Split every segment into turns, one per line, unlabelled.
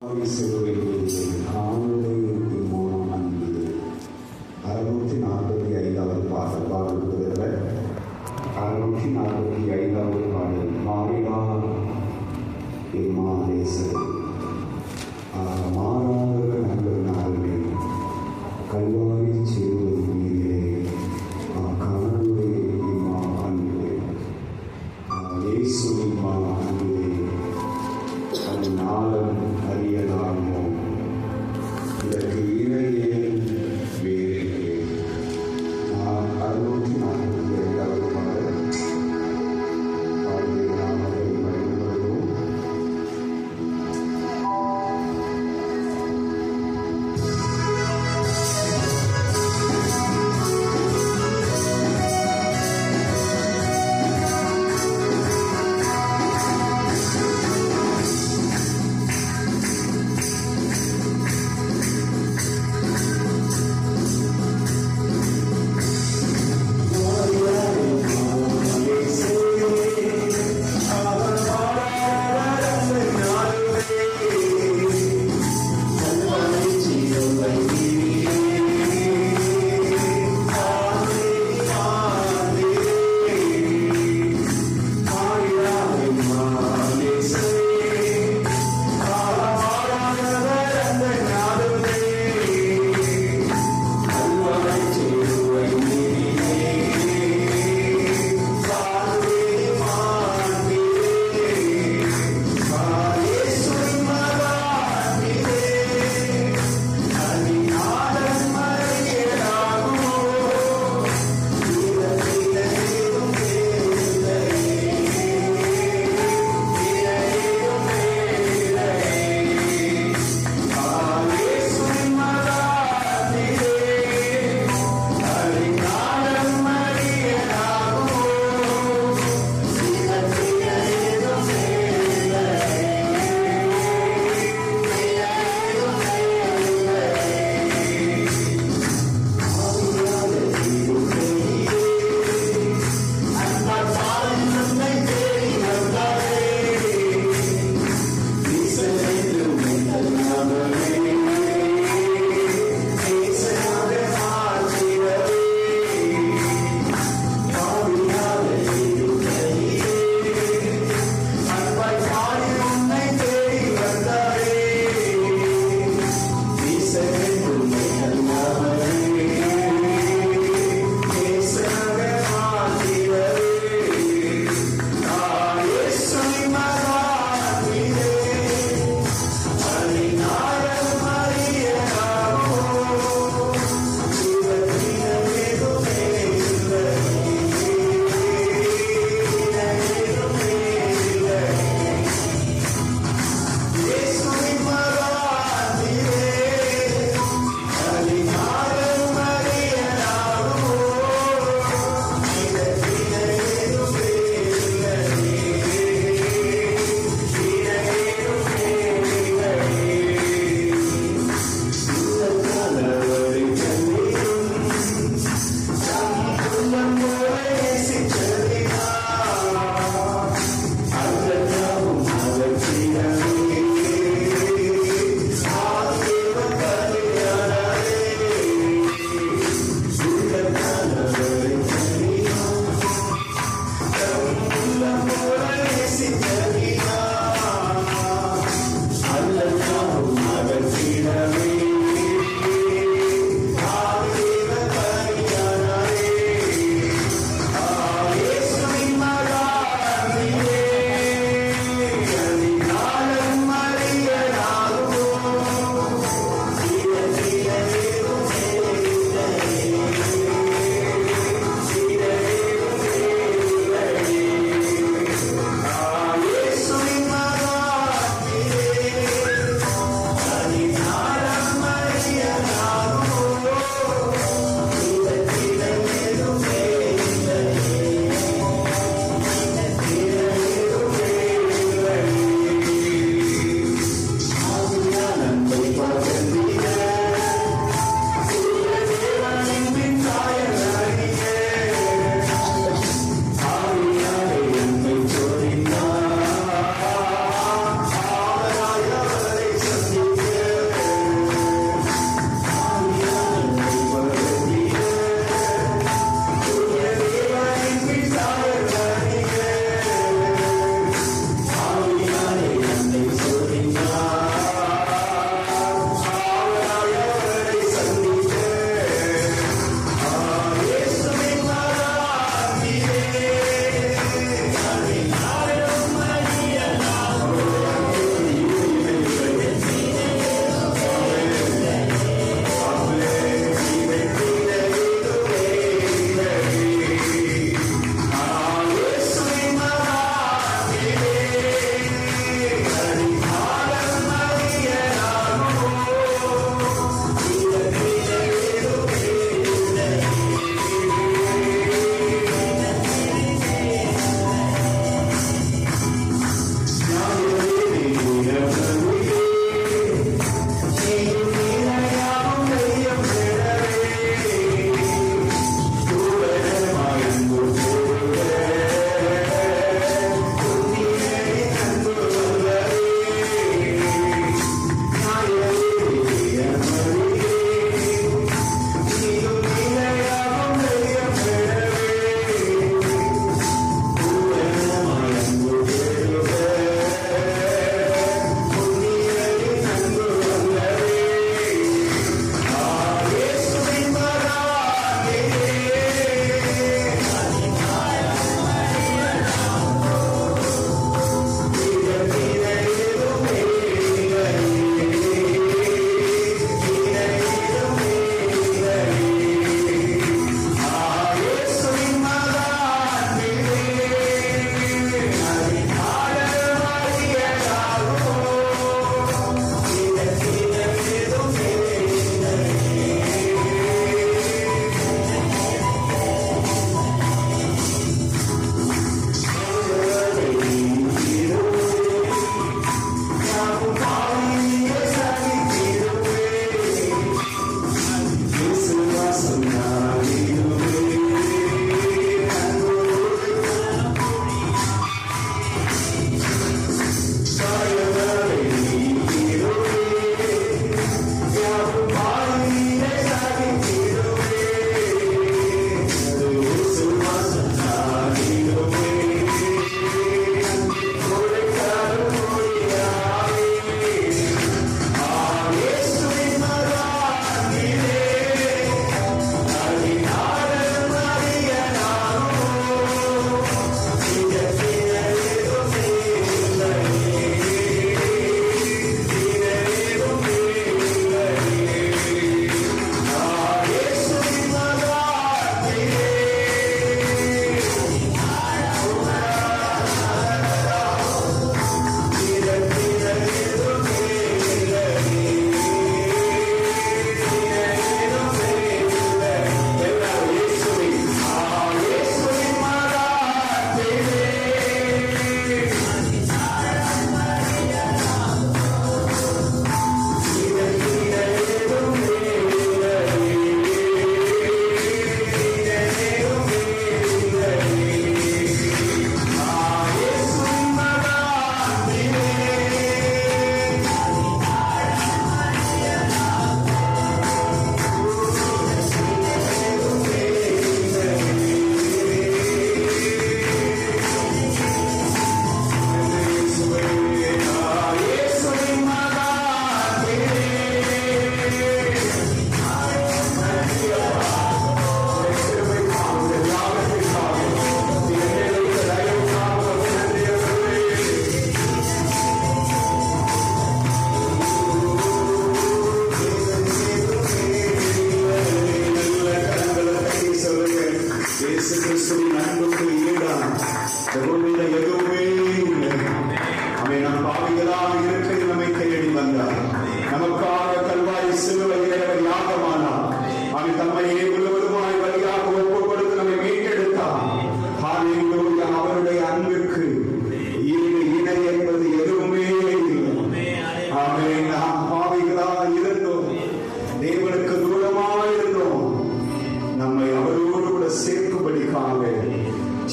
645வது பாடல் பாடல்கள் 645வது பாடல் மாறிடா இம்மாதேசன் மாறாத நல்ல நாளிலே கல்வாரி சேருவது மீதிலே கனவுடைய இம்மா அன்பே இயேசு இம்மா அன்பே அது நாளும் அறியலாமோ இதற்கு இணையே வேறு 645வது பாடல் பாடலை நாமத்தை பயன்படுத்துவோம்.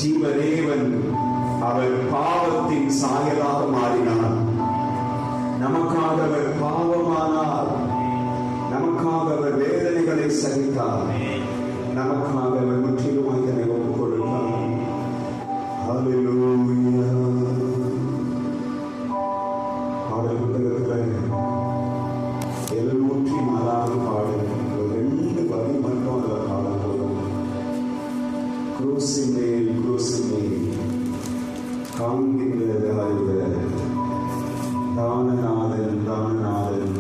ஜீவதேவன் அவர் பாவத்தின் சாயலாக மாறினார். நமக்காக அவர் பாவமானார். நமக்காக அவர் வேதனைகளை சகித்தார். நமக்காக அவர் முற்றிலுமாய் தன்னை ஒப்புக் கொடுத்தார். ஹல்லேலூயா. பாடல் புத்தகத்தில் 704 பாடல் 2 வரி மட்டும் அதில் பாடல் போதும். குரூசின் மேல் காண்கின்ற தானநாதன்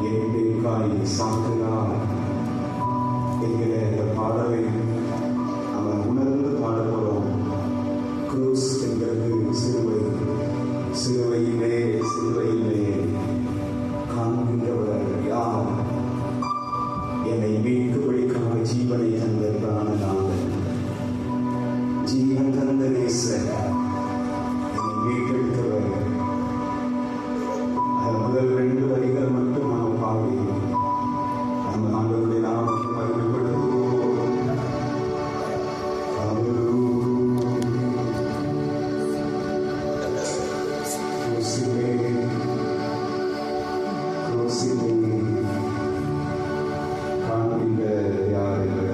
என் பேருக்காய் சாற்றுகிறார் என்கிற இந்த பாடலை நம்ம உணர்ந்து பாடப்போறோம். குரூஸ் என்கிறது சிலுவையிலே காண்கின்றவர் யார்? என்னை மீட்கும்படிக்காக ஜீவனை தந்த பிராணநாதன், ஜீவன் தந்த நேசர், என்னை மீட்டெடுத்தவர். முதல் 2 வரிகள் மட்டும் நாம் பாடி நம்ம ஆண்டவருடைய நாமத்தை மகிமைப்படுத்துவோம். காண்கின்ற யார் என்று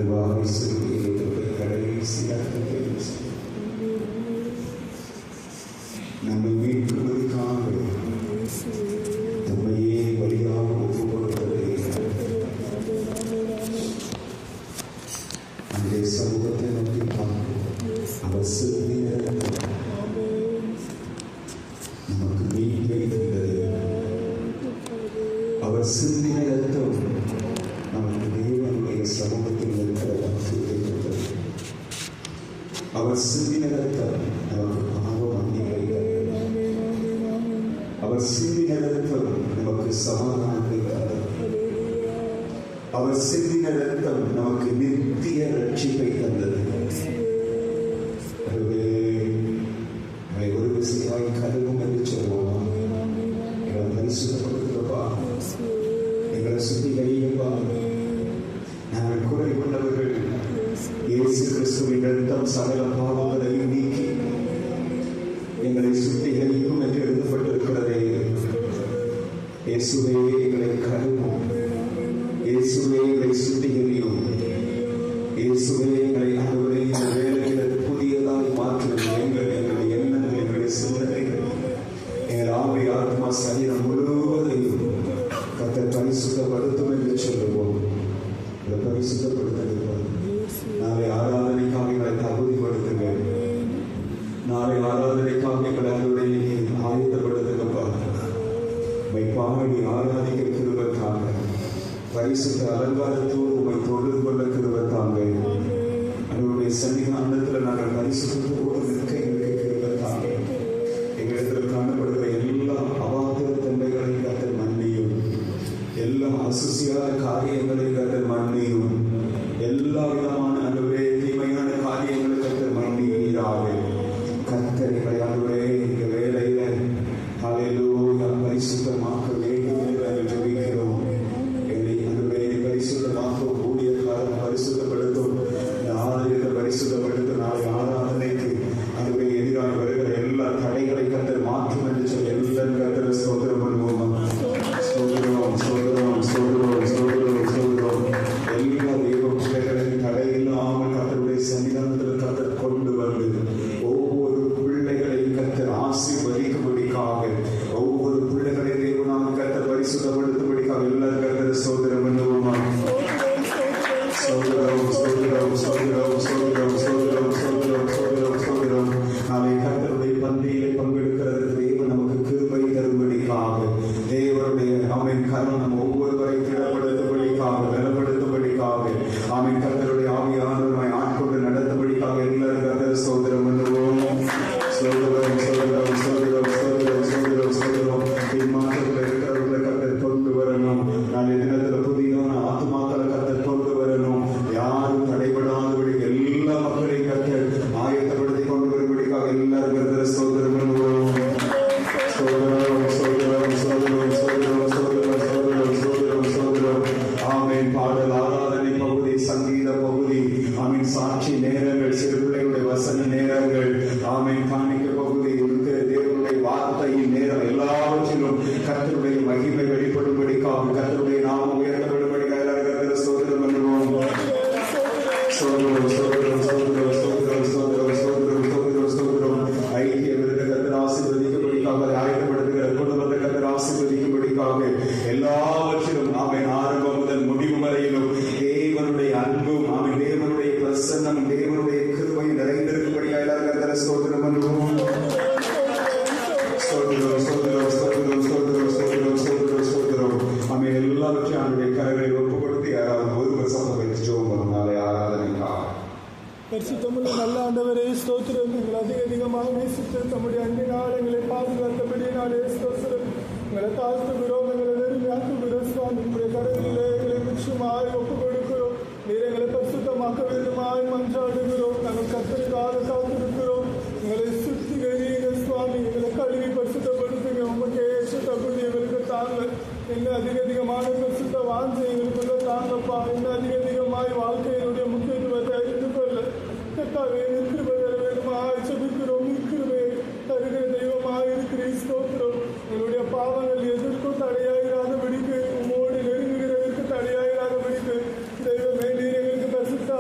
கல்வாரி சிலுவையில் கடைசியாக நம்மை மீட்பதற்காக தம்மையே வழியாக ஒப்புக் கொடுத்தது. அந்த சமூகத்தை நோக்கி அவர் சிலுவையில் நமக்கு மீட்பை தந்தது. அவர் சிந்தின ரத்தம் நமக்கு தேவனுடைய சமூகத்தில் இருக்கிற வாக்குறுதி தந்தது. அவர் சிந்தின ரத்தம் நமக்கு பாவ மன்னிப்பை தந்தது. அவர் சிந்தின ரத்தம் நமக்கு சமாதானத்தை தந்தது. அவர் சிந்தின ரத்தம் நமக்கு நித்திய ரட்சிப்பை தந்தது. ஒரு விசையாய் கருவும் என்று சொல்லுவோம். எங்களை பரிசுத்தப்படுத்துகிறப்பா, எங்களை சுத்திகரிப்பா. நாங்கள் குறை கொண்டவர்கள். இயேசு கிறிஸ்துவின் ரத்தம் சகல பாவங்களையும் நீக்கி எங்களை சுத்திகரிக்கும் என்று எழுதப்பட்டிருக்கிறதே. இயேசுவே எங்களை கருவும், இயேசுவே எங்களை சுத்திகரியும், இயேசுவே எங்களை ஆண்டவரே இந்த வேளையில் புதியதாய் மாற்றும். எங்களுடைய எண்ணங்கள், எங்களுடைய சிந்தனைகள், எங்கள் ஆவி ஆத்மா சரீரம் முழுவதையும் கர்த்தர் பரிசுத்தப்படுத்தும் என்று சொல்லுவோம். இதை பரிசுத்தப்படுத்துங்கள். நாளை ஆராதனைக்காக எங்களை தகுதிப்படுத்துங்க. நாளை ஆராதனைக்காக எங்களை அவருடைய ஆயத்தப்படுத்துங்கப்பா. பாடி ஆராதிக்க கிருபைக்காக, பரிசுத்த அலங்காரத்தோடு உமை தொழுது கொள்ள கிருபைக்காக, அவருடைய சன்னிதானத்தில் நாங்கள் பரிசுத்தோடு நிற்க எங்களுக்கு கிருபைக்காக, எங்களிடத்தில் காணப்படுகிற எல்லா அவாத்திர தன்மைகளை கர்த்தர் மன்னியும், எல்லா அசுசியான காரியங்களை கர்த்தர் மன்னியும், எல்லா விதமான அன்பே தீமையான காரியங்களை கர்த்தர் மன்னியீராக. கர்த்தர் எங்களை அன்பே இந்த வேலையில ஹல்லேலூயா பரிசுத்தமாக்க வேண்டும் என்று ஜெபிக்கிறோம். எங்களை அன்பே பரிசுத்தமாக்க ஊழியக்காரன் பரிசுத்தப்படுத்தும். இந்த ஆலயத்தை பரிசுத்தப்படுத்தும். நாளை ஆராதனைக்கு அன்பே எதிராக வருகிற எல்லா தடைகளை கர்த்தர் மாற்றும் என்று சொல்லி எல்லாரும் கர்த்தர் ஸ்தோத்திரம் பண்ணுவோம். ஸ்தோத்திரம் ஸ்தோத்திரம் ஸ்தோத்திரம் ஸ்தோத்திரம் ஸ்தோத்திரம். எல்லா தெய்வ பிள்ளைகளையும் தடையில்லாமல் கர்த்தருடைய சன்னிதானத்தில் கர்த்தர் கொண்டு வந்து ஒவ்வொரு பிள்ளைகளையும் கர்த்தர் ஆசீர்வதிக்கும்படிக்காக, ஒவ்வொரு பிள்ளைகளை தேவனாக கர்த்தர் பரிசுத்தப்படுத்தும்படிக்காக எல்லாரும் கர்த்தர் ஸ்தோத்திரம் பண்ணுவோமா? ஸ்தோத்திரம் ஸ்தோத்திரம் ஸ்தோத்திரம் ஸ்தோத்திரம் ஸ்தோத்திரம் ஸ்தோத்திரம் ஸ்தோத்திரம் ஸ்தோத்திரம். நாளை கர்த்தருடைய பந்தியிலே பங்கெடுக்கிறது தேவன் நமக்கு கிருபை தரும்படிக்காக, தேவனுடைய ஆமென் கரம் நம்ம ஒவ்வொருவரை திடப்படுத்தும்படிக்காக, பலப்படுத்தும்படிக்காக, ஆமென் கர்த்தருடைய ஆவியானவரை ஆட்கொண்டு நடத்தும்படிக்காக எல்லாரும் கர்த்தர் ஸ்தோத்திரம் பண்ணுவோம். ஸ்தோத்திரம் ஸ்தோத்திரம் ஸ்தோத்திரம் ஸ்தோத்திரம் ஸ்தோத்திரம் ஸ்தோத்திரம். இம்மாற்றத்தில் இருக்கிறவர்களை கர்த்தர் கொண்டு வரணும். நாளைய தினத்தில் புதிதான ஆத்துமாக்களை கர்த்தர் கொண்டு வரணும். யாரும் தடைபடாதபடி எல்லா மக்களையும் கர்த்தர் ஆயத்தப்படுத்தி கொண்டு வரும்படிக்காக எல்லாரும் கர்த்தர் ஸ்தோத்திரம் பண்ணுவோம். ஸ்தோத்திரம் ஸ்தோத்திரம் ஸ்தோத்திரம் ஸ்தோத்திரம் ஸ்தோத்திரம் ஸ்தோத்திரம் ஸ்தோத்திரம் ஸ்தோத்திரம். ஆமென். பாடல் ஆராதனை பகுதி, சங்கீத பகுதி, ஆமென் சாட்சி நேரங்கள், சிறு பிள்ளைகளுடைய வசன நேரங்கள், ஆமென் காணிக்க பகுதி, தேவனுடைய வார்த்தையின் நேரம், எல்லாவற்றிலும் கர்த்தருடைய மகிமை வெளிப்படும்படிக்காக, கர்த்தருடைய நாமம் உயர்த்தப்படும்படிக்காக எல்லாரும் கர்த்தரை ஸ்தோத்திரம் பண்ணுவோம். ஸ்தோத்திரம் ஸ்தோத்திரம் ஸ்தோத்திரம் ஸ்தோத்திரம் ஸ்தோத்திரம் ஸ்தோத்திரம் ஸ்தோத்திரம் ஸ்தோத்திரம். ஐக்கியம் இருக்க கர்த்தர் ஆசீர்வதிக்கும்படிக்காக, அதை ஆயத்தப்படுத்துகிற குடும்பத்தை கர்த்தர் ஆசீர்வதிக்கும்படிக்காக, எல்லாவற்றிலும் ஆமென் ஆரம்பம் முதல் முடிவு வரையிலும் தேவனுடைய அன்பும், ஆமென் தேவனுடைய பிரசன்னம், தேவனுடைய கிருபை நிறைந்திருக்கும்படியாக எல்லாரும் கர்த்தரை ஸ்தோத்திரம் பண்ணுவோம். ஸ்தோத்திரம் ஸ்தோத்திரம் ஸ்தோத்திரம் ஸ்தோத்திரம் ஸ்தோத்திரம் ஸ்தோத்திரம் ஸ்தோத்திரம். ஆமென். எல்லாவற்றையும் அவருடைய கரங்களில் ஒப்புக் கொடுத்து யாராவது ஒருவர் சத்தம் வைத்து ஜெபம் பண்ணும். நாளை ஆராதனைக்காக
பரிசுத்தமுள்ள நல்ல ஆண்டவரே ஸ்தோத்திரம். எங்களை அதிகமாக நேசித்து தம்முடைய அன்பினால் எங்களை பாதுகாத்தபடியினாலே ஸ்தோத்திரம். எங்களை தாழ்த்துகிறோம், எங்களை நெருங்கியாக்குகிறோம். சுவாமி உங்களுடைய கரங்களிலே எங்களை நிச்சயமாய் ஒப்புக் கொடுக்கிறோம். நீர் எங்களை பரிசுத்தமாக்க வேண்டுமாய் மன்றாடுகிறோம். நாங்கள் கர்த்தருக்காக காத்திருக்கிறோம். எங்களை சுத்திகரியுங்க சுவாமி. எங்களை கழுவி பரிசுத்தப்படுத்துங்க. உமக்கு ஏற்ற தகுதி எங்களுக்கு தாங்க. இன்னும் அதிகமான பரிசுத்த வாஞ்சை எங்களுக்குள்ள தாங்கப்பா. இன்னும் அதிகமாய் வாழ்க்கையினுடைய முக்கியத்துவத்தை அறிந்து கொள்ள கர்த்தாவே கிருபை தர வேண்டுமாய் ஜெபிக்கிறோம். கிருபை தருகிற தெய்வமாய் இருக்கிற ஸ்தோத்திரம். எங்களுடைய பாவங்கள் எதற்கும் தடையாயிராதபடிக்கு, உம்மோடு நெருங்குகிறதற்கு தடையாயிராதபடிக்கு தெய்வமே நீர் எங்களுக்கு பரிசுத்த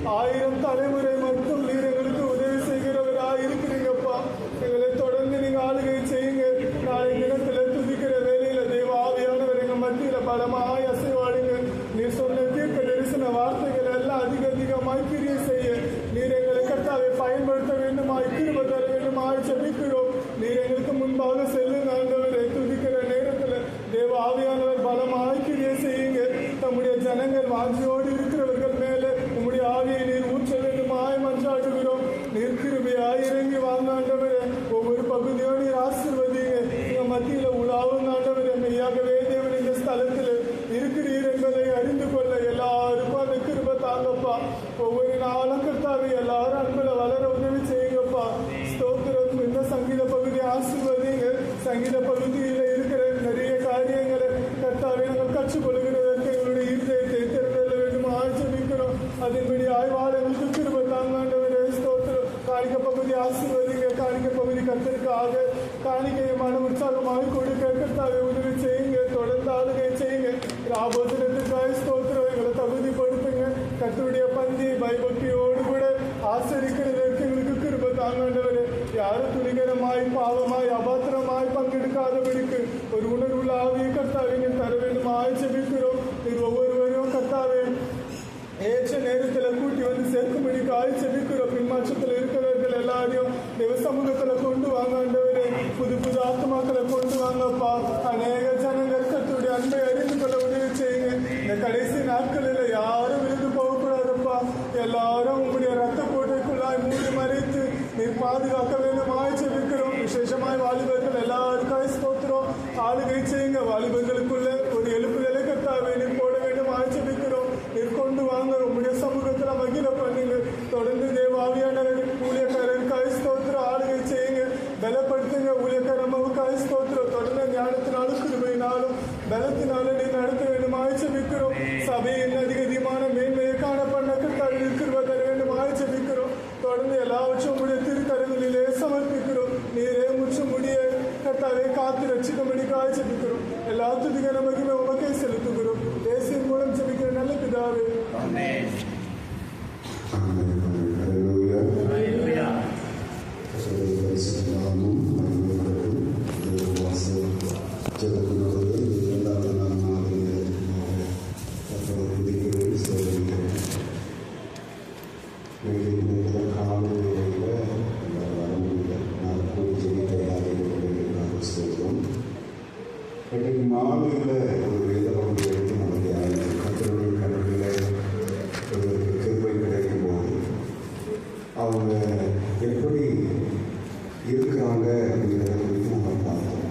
1000 தலைமுறை மட்டும் நீர் எங்களுக்கு உதவி செய்கிறவராக இருக்கிறீங்கப்பா. எங்களை தொடர்ந்து நீங்க ஆளுகை செய்யுங்க. நாளை தினத்துல துதிக்கிற வேலையில தேவ ஆவியானவர் எங்க மத்தியில பலமாய் அசைவாடுங்க. நீர் சொன்ன தீர்க்க தரிசன வார்த்தைகள் எல்லாம் அதிகமாய் கிரிய செய்ய நீர் எங்களை கர்த்தாவை பயன்படுத்த வேண்டுமாய் கிருபை தர வேண்டுமாய் ஜெபிக்கிறோம். நீர் எங்களுக்கு முன்பாக செல்லுங்க ஆண்டவரை. துதிக்கிற நேரத்துல தேவ ஆவியானவர் பலமாய் கிரிய செய்யுங்க. தம்முடைய ஜனங்கள் வாஞ்சியோடு இருக்கிறவர்கள் மேலே உம்முடைய ஆவியை நீர் ஊற்ற வேண்டுமாய் மன்றாடுகிறோம். நீர் கிருபையாய் இறங்கி வாங்க ஆண்டவரே. ஒவ்வொரு பகுதியோடு நீர் ஆசீர்வதிங்க. எங்க மத்தியில உலாவும் ஆண்டவரே. மெய்யாகவே தேவன் இந்த ஸ்தலத்தில் இருக்கிறீர் என்பதை அறிந்து கொள்ள எல்லாருக்கும் அந்த கிருபை தாங்கப்பா. ஒவ்வொரு நாளும் கர்த்தாவை எல்லாரும் அன்புல வளர உதவி செய்யுங்கப்பா. ஸ்தோத்திரம். இந்த சங்கீத பகுதியை ஆசீர்வதிங்க. சங்கீத பகுதியில் இருக்கிற நிறைய காரியங்களை கர்த்தாவை நாங்கள் கற்றுக்கொள்கிறதற்கு எங்களுடைய இருதயத்தை திறந்தள்ள வேண்டும் ஆச்சரிக்கிறோம். அதன்படி ஆய்வாளர்களுக்கு கிருபை தாங்காண்டவரே. ஸ்தோத்திரம். காணிக்க பகுதி ஆசீர்வதிங்க. காணிக்க பகுதி கர்த்தருக்காக காணிக்கையை மன உற்சாகமாக கொடுக்க கர்த்தாவை உதவி செய்யுங்க. தொடர்ந்து ஆளுகை செய்யுங்க. ராபோஜனத்துக்காய் ஸ்தோத்திரம். எங்களை தகுதிப்படுத்துங்க. கர்த்தருடைய பந்தி பயபக்தியோடு கூட ஆசரிக்கிறதற்கு எங்களுக்கு கிருபை தாங்காண்டவரே. யாரும் துணிகரமாய் பாவமாய் அபாத்திரமாய் பங்கெடுக்காதபடிக்கு ஒரு உணர்வுள்ள ஆவியை கர்த்தாவை நீர் தர வேண்டுமாய் ஜெபிக்கிறோம். நீர் ஒவ்வொருவரையும் கர்த்தாவே ஏற்ற நேரத்தில் கூட்டி வந்து சேர்க்கும்படிக்காய் ஜெபிக்கிறோம். பின்மாற்றத்தில் இருக்கிறவர்கள் எல்லாரையும் தேவ சமூகத்துல கொண்டு வாங்க ஆண்டவரே. புது ஆத்மாக்களை கொண்டு வாங்கப்பா. அநேக ஜனங்கள் கர்த்தருடைய அன்பை அறிந்து கொள்ள உதவி செய்யுங்க. இந்த கடைசி நாட்களில் யாரும் விருந்து போகக்கூடாதப்பா. எல்லாரும் உங்களுடைய ரத்த கோட்டைக்குள்ளாய் மூடி மறைத்து நீர் பாதுகாக்க வேண்டுமாய் ஜெபிக்கிறோம். விசேஷமாய் வாலிபர்கள் எல்லாருக்காய் ஸ்தோத்திரம். ஆளுகை செய்யுங்க. வாலிபர்களுக்குள்ள ஒரு எழுப்புதலை கர்த்தாவை நீர் போட வேண்டுமாய் ஜெபிக்கிறோம். நீர் கொண்டு வாங்க. உங்களுடைய சமூகத்துல மகிழ பண்ணுங்க. தொடர்ந்து தேவ ஆவியானவர் ஊழியக்காரருக்காய் ஸ்தோத்திரம். ஆளுகை செய்யுங்க. பலப்படுத்துங்க. ஊழியக்காரர்களுக்காய் ஸ்தோத்திரம். தொடர்ந்து ஞானத்தினாலும் கிருபையினாலும் பலத்தினாலும் நீ நடத்த வேண்டுமாய் ஜெபிக்கிறோம். சபையின் அதிகமான மேன்மையை காணப்பண்ண கர்த்தாவை கிருபை தர வேண்டுமாய் ஜெபிக்கிறோம். தொடர்ந்து எல்லாவற்றும் உங்களுடைய திருக்கரங்களிலே சமர்ப்பிக்கிறோம். நீரே முற்று முடிய கர்த்தாவை காத்து ரட்சிக்கும்படிக்காய் ஜெபிக்கிறோம். எல்லா துதிக மகிமை உமக்கே செலுத்துகிறோம். தேசியின் மூலம் ஜெபிக்கிற நல்ல பிதாவே.
ஆமென்.
மாலையில் ஒரு வேத பகுதி எடுத்து நமக்கு கர்த்தருடைய கண்களில் ஒரு கிருபை கிடைக்கும் போது அவங்க எப்படி இருக்கிறாங்க அப்படிங்கிறத குறித்து நம்ம பார்த்தோம்.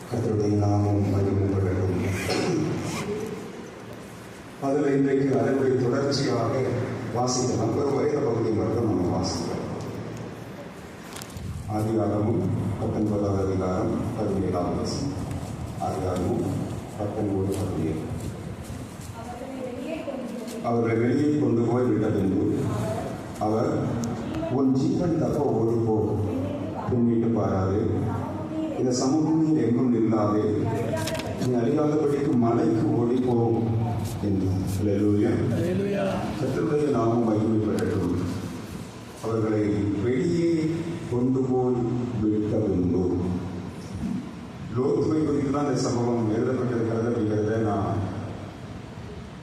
கர்த்தருடைய நாமம் மகிமைப்படட்டும். அதில் இன்றைக்கு அதனுடைய தொடர்ச்சியாக வாசிக்கலாம். ஒரு வேத பகுதி மட்டும் நம்ம வாசிக்கலாம். ஆதிகாரமும் 19வது அதிகாரம் 17ஆம் வசனம். ஆதிகாரமும் 19:17. அவர்களை வெளியே கொண்டு போய் விட்ட பின்பு அவர் உன் ஜீவன் தப்ப ஓடிப்போ, பின்னிட்டு பாராது, இந்த சமூகத்தில் எங்கும் இல்லாதே, நீ அறியாதபடிக்கு மலைக்கு ஓடிப்போம் என்றார். அல்லேலூயா. கர்த்தருடைய நாமம் மகிமைப்படட்டும். அவர்களை வெளியே கொண்டு போய் விட்ட பின்பு லோத்துவை குறித்து தான் இந்த சம்பவம் எழுதப்பட்டிருக்கிறது அப்படிங்கிறத நான்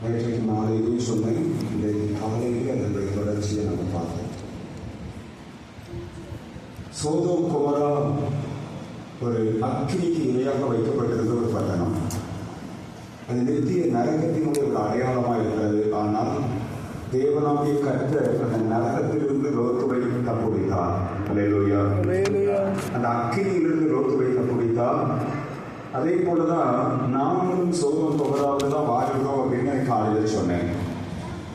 நேற்றைக்கு மாலையிலேயே சொன்னேன். இந்த காலையிலே அதனுடைய தொடர்ச்சியை நம்ம பார்த்தோம். சோதோம் கொமோரா ஒரு அக்கினிக்கு இரையாக வைக்கப்பட்டிருந்த ஒரு பட்டணம். அது நித்திய நரகத்தினுடைய ஒரு அடையாளமாக இருக்கிறது. ஆனால் தேவனாகிய கர்த்தர் அந்த நரகத்திலிருந்து லோத்துவை தப்புவித்தார். அல்லேலூயா. அந்த அக்கினியிலிருந்து லோத்துவை தப்புவித்தார். அதே போலதான் நாமளும் சோதோம் கொமோராவில் தான் வாழ்கிறோம் அப்படின்னு காலையில் சொன்னேன்.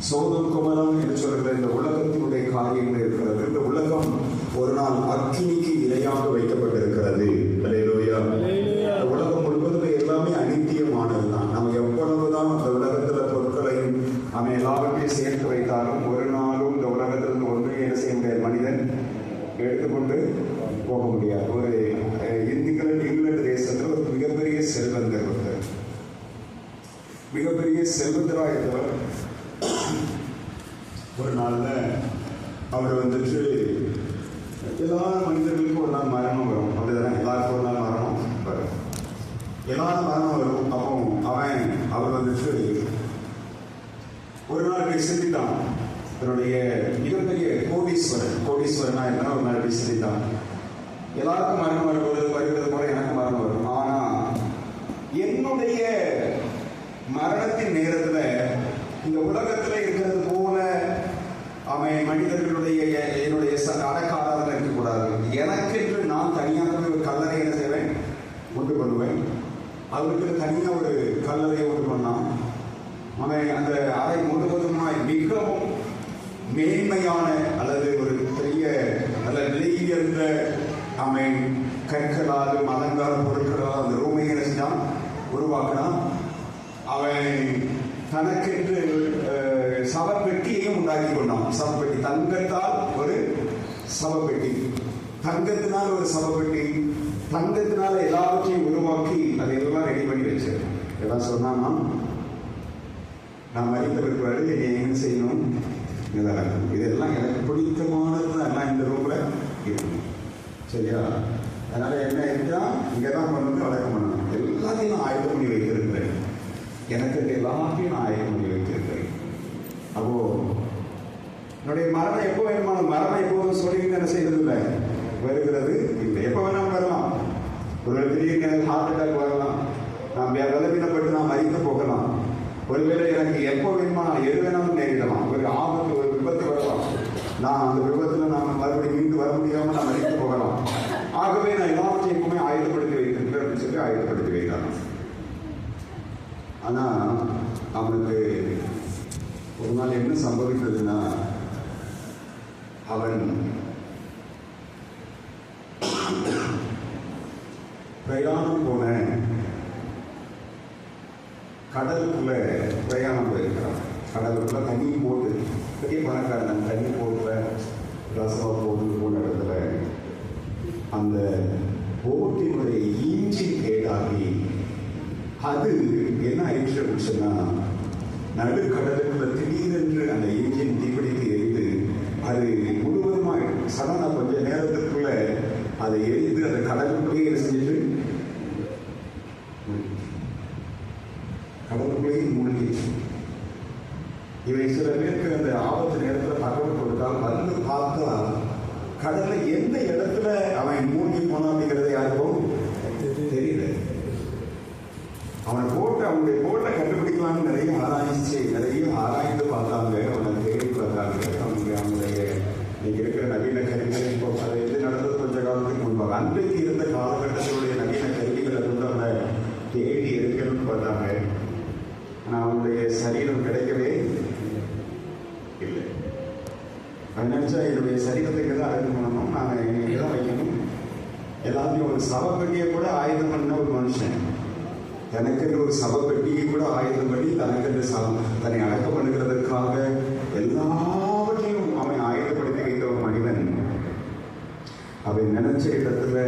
சோதோம் கொமோரா என்று சொல்கிற இந்த உலகத்தினுடைய காரியங்கள் இருக்கிறது. இந்த உலகம் ஒரு நாள் அக்கினிக்கு இரையாக வைக்கப்பட்டிருக்கிறது. அல்லேலூயா. இந்த உலகம் முழுவதும் எல்லாமே அநித்தியமானதுதான். நம்ம எவ்வளவுதான் இந்த உலகத்துல பொருட்களையும் நம்ம எல்லாவற்றையும் சேர்த்து வைத்தாலும் ஒரு நாளும் இந்த உலகத்திலிருந்து ஒன்றையும் என்ன செய்ய முடியாது, மனிதன் எடுத்துக்கொண்டு போக முடியாது. ஒரு இங்கிலாந்து தேசத்தில் ஒரு மிகப்பெரிய செல்வந்தர் ஒருத்தர், மிகப்பெரிய செல்வந்தராக இருந்தவர். ஒரு நாள்ல அவர் வந்துட்டு எல்லா மனிதர்களுக்கும் ஒரு நாள் மரணம் வரும், அப்படிதானே? எல்லாருக்கும் ஒரு நாள் மரணம் வரும், எல்லாரும் மரணம் வரும். அப்போ அவர் வந்துட்டு ஒரு நாள் போய் சிந்தித்தான். தன்னுடைய மிகப்பெரிய கோடீஸ்வரனா என்ன ஒரு நாள் போய் சிந்தித்தான். எல்லாருக்கும் மரணம் வருகிறது போல எனக்கு மரணம் வரும். ஆனா என்னுடைய மரணத்தின் நேரத்துல இந்த உலகத்துல இருக்கிறது போல அவன் மனிதர்களுடைய என்னுடைய அடக்காராதனை இருக்கக்கூடாது. எனக்கென்று நான் தனியாக ஒரு கல்லறை என்ன செய்வேன், உண்டு பண்ணுவேன். அவருக்கு தனியா ஒரு கல்லறையை உண்டு பண்ணான். அவன் அந்த அறை முழுவதுமாய் மிகவும் மேன்மையான அல்லது ஒரு பெரிய அல்ல விலையுயர்ந்த அவன் கற்களாலும் அலங்கார பொருட்களால் அந்த ரூமை என்ன செஞ்சான், உருவாக்கினான். அவன் தனக்கென்று சவப்பெட்டியையும் உண்டாக்கி கொண்டான். சவப்பெட்டி, தங்கத்தால் ஒரு சவப்பெட்டி, தங்கத்தினால் ஒரு சவப்பெட்டி, தங்கத்தினால எல்லாவற்றையும் உருவாக்கி அதையெல்லாம் ரெடி பண்ணி வச்சு எல்லாம் சொன்னான்னா, நான் மறித்த பிற்பாடு என்னை என்ன செய்யணும், இதெல்லாம் எனக்கு பிடித்தமானது எல்லாம் இந்த ரூம்ல இருக்கணும், சரியா? அதனால என்ன இருக்கா, இங்கதான் பண்ணணும், அடக்கம் பண்ணணும், எல்லாத்தையும் நான் ஆயத்தம் பண்ணி வைத்திருக்கிறேன். எனக்கு எல்லாத்தையும் நான் ஆயத்தம் பண்ணி வைத்திருக்கிறேன். அப்போ என்னுடைய மரணம் எப்போ வேணுமான மரணம் எப்போதும் சொல்லிட்டு என்ன செய்யறது இல்லை, வருகிறது இல்லை. எப்போ வேணாலும் வரலாம். ஒரு திடீர்னு எனக்கு ஹார்ட் அட்டாக் வரலாம், நான் விலவினப்பட்டு நான் மறித்து போகலாம். ஒருவேளை எனக்கு எப்போ வேணுமா எது வேணாலும் நேரிடலாம். ஒரு ஆபத்து, ஒரு விபத்து வரலாம். நான் அந்த விபத்துல நான் மறுபடியும் மீண்டு வர முடியாம நான் மறித்து போகலாம். ஆகவே நான் எல்லாத்தையும் எப்பவுமே ஆயுதப்படுத்தி வைத்திருக்கிறேன் அப்படின்னு சொல்லி ஆயுதப்படுத்தி வைக்கிறான். ஆனா அவனுக்கு ஒரு நாள் என்ன சம்பவித்ததுன்னா, அவன் பிரயாணம் போன கடலுக்குள்ள பிரயாணம் போயிருக்கிறான். கடலுக்குள்ள தண்ணி போட்டு, பெரிய பணக்காரன் தண்ணி போட்டுல ரசமா போட்டு போன இடத்துல அந்த போட்டினுடைய இன்ஜின் கேடாகி அது என்ன ஆயிடுச்சு அப்படின்னு சொன்னா, நடுக்கடலுக்குள்ள திடீரென்று அந்த இன்ஜின் தீப்பிடித்து எரிந்து அது முழுவதுமாய் சடனா கொஞ்ச நேரத்துக்குள்ள அதை எரிந்து அந்த கடலுக்குள்ளேயே செஞ்சுட்டு கடலுக்குள்ளேயே மூழ்கிடுச்சு. இவை சில பேருக்கு அந்த ஆபத்து நேரத்தில் தகவல் கொடுத்தால் வந்து பார்த்தா கடல்ல எந்த இடத்துல அவன் மூழ்கி போனான் அப்படிங்கிறது யாருக்கும் தெரியல. அவனுடைய போட்டை கண்டுபிடிக்கலாம்னு நிறைய ஆராய்ந்து பார்த்தாங்க, அவனை தேடி பார்த்தாங்க. அவனுடைய இன்னைக்கு இருக்கிற நவீன கருவிகள் இப்போ அதை எது நடந்தது கொஞ்ச காலத்துக்கு முன்பாக அன்றைக்கு இருந்த காலகட்டத்தினுடைய நவீன கருவிகளை வந்து அவனை தேடி எடுக்கணும்னு பார்த்தாங்க. ஆனால் அவனுடைய சரீரம் கிடைக்கவே இல்லை. அவன் நினைச்சா என்னுடைய சரீரத்துக்கு தான் ஆயுதம் பண்ணணும், நான் என்னை தான் வைக்கணும். எல்லாத்தையும் ஒரு சவப்பெட்டியை கூட ஆயுதம் பண்ண ஒரு மனுஷன், தனக்கென்று ஒரு சவப்பெட்டியை கூட ஆயுதம் பண்ணி தனக்கென்று தன்னை அடக்கம் பண்ணுகிறதற்காக எல்லாவற்றையும் அவன் ஆயுதப்படுத்தி வைத்த ஒரு மனிதன். அவன் நினைச்ச இடத்துல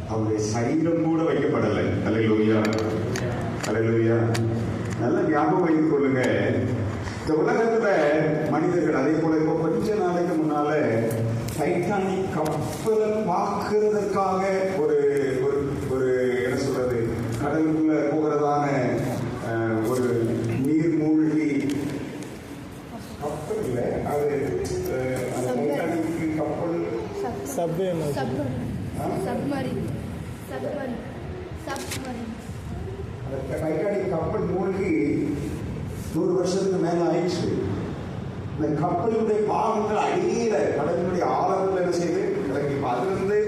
அவனுடைய சரீரம் கூட வைக்கப்படலை. அல்லேலூயா, அல்லேலூயா. நல்ல ஞாபகம் வைத்துக் கொள்ளுங்க. இந்த உலகத்துல மனிதர்கள் அதே போல இப்போ கொஞ்ச நாளைக்கு முன்னால டைட்டானிக் கப்பலை பார்க்கிறதுக்காக ஒரு ஒரு என்ன சொல்றது, கடலுக்குள்ள போகிறதான ஒரு நீர் மூழ்கி கப்பல் இல்லை, அது டைட்டானிக் கப்பல் டைட்டானிக் கப்பல் மூழ்கி 100 வருஷத்துக்கு மேல ஆயிடுச்சு. இந்த கப்பலுடைய பாகங்கள் அடியில கடலினுடைய ஆழத்துல என்ன செய்யுது கிடக்கு. இப்ப அதுல இருந்து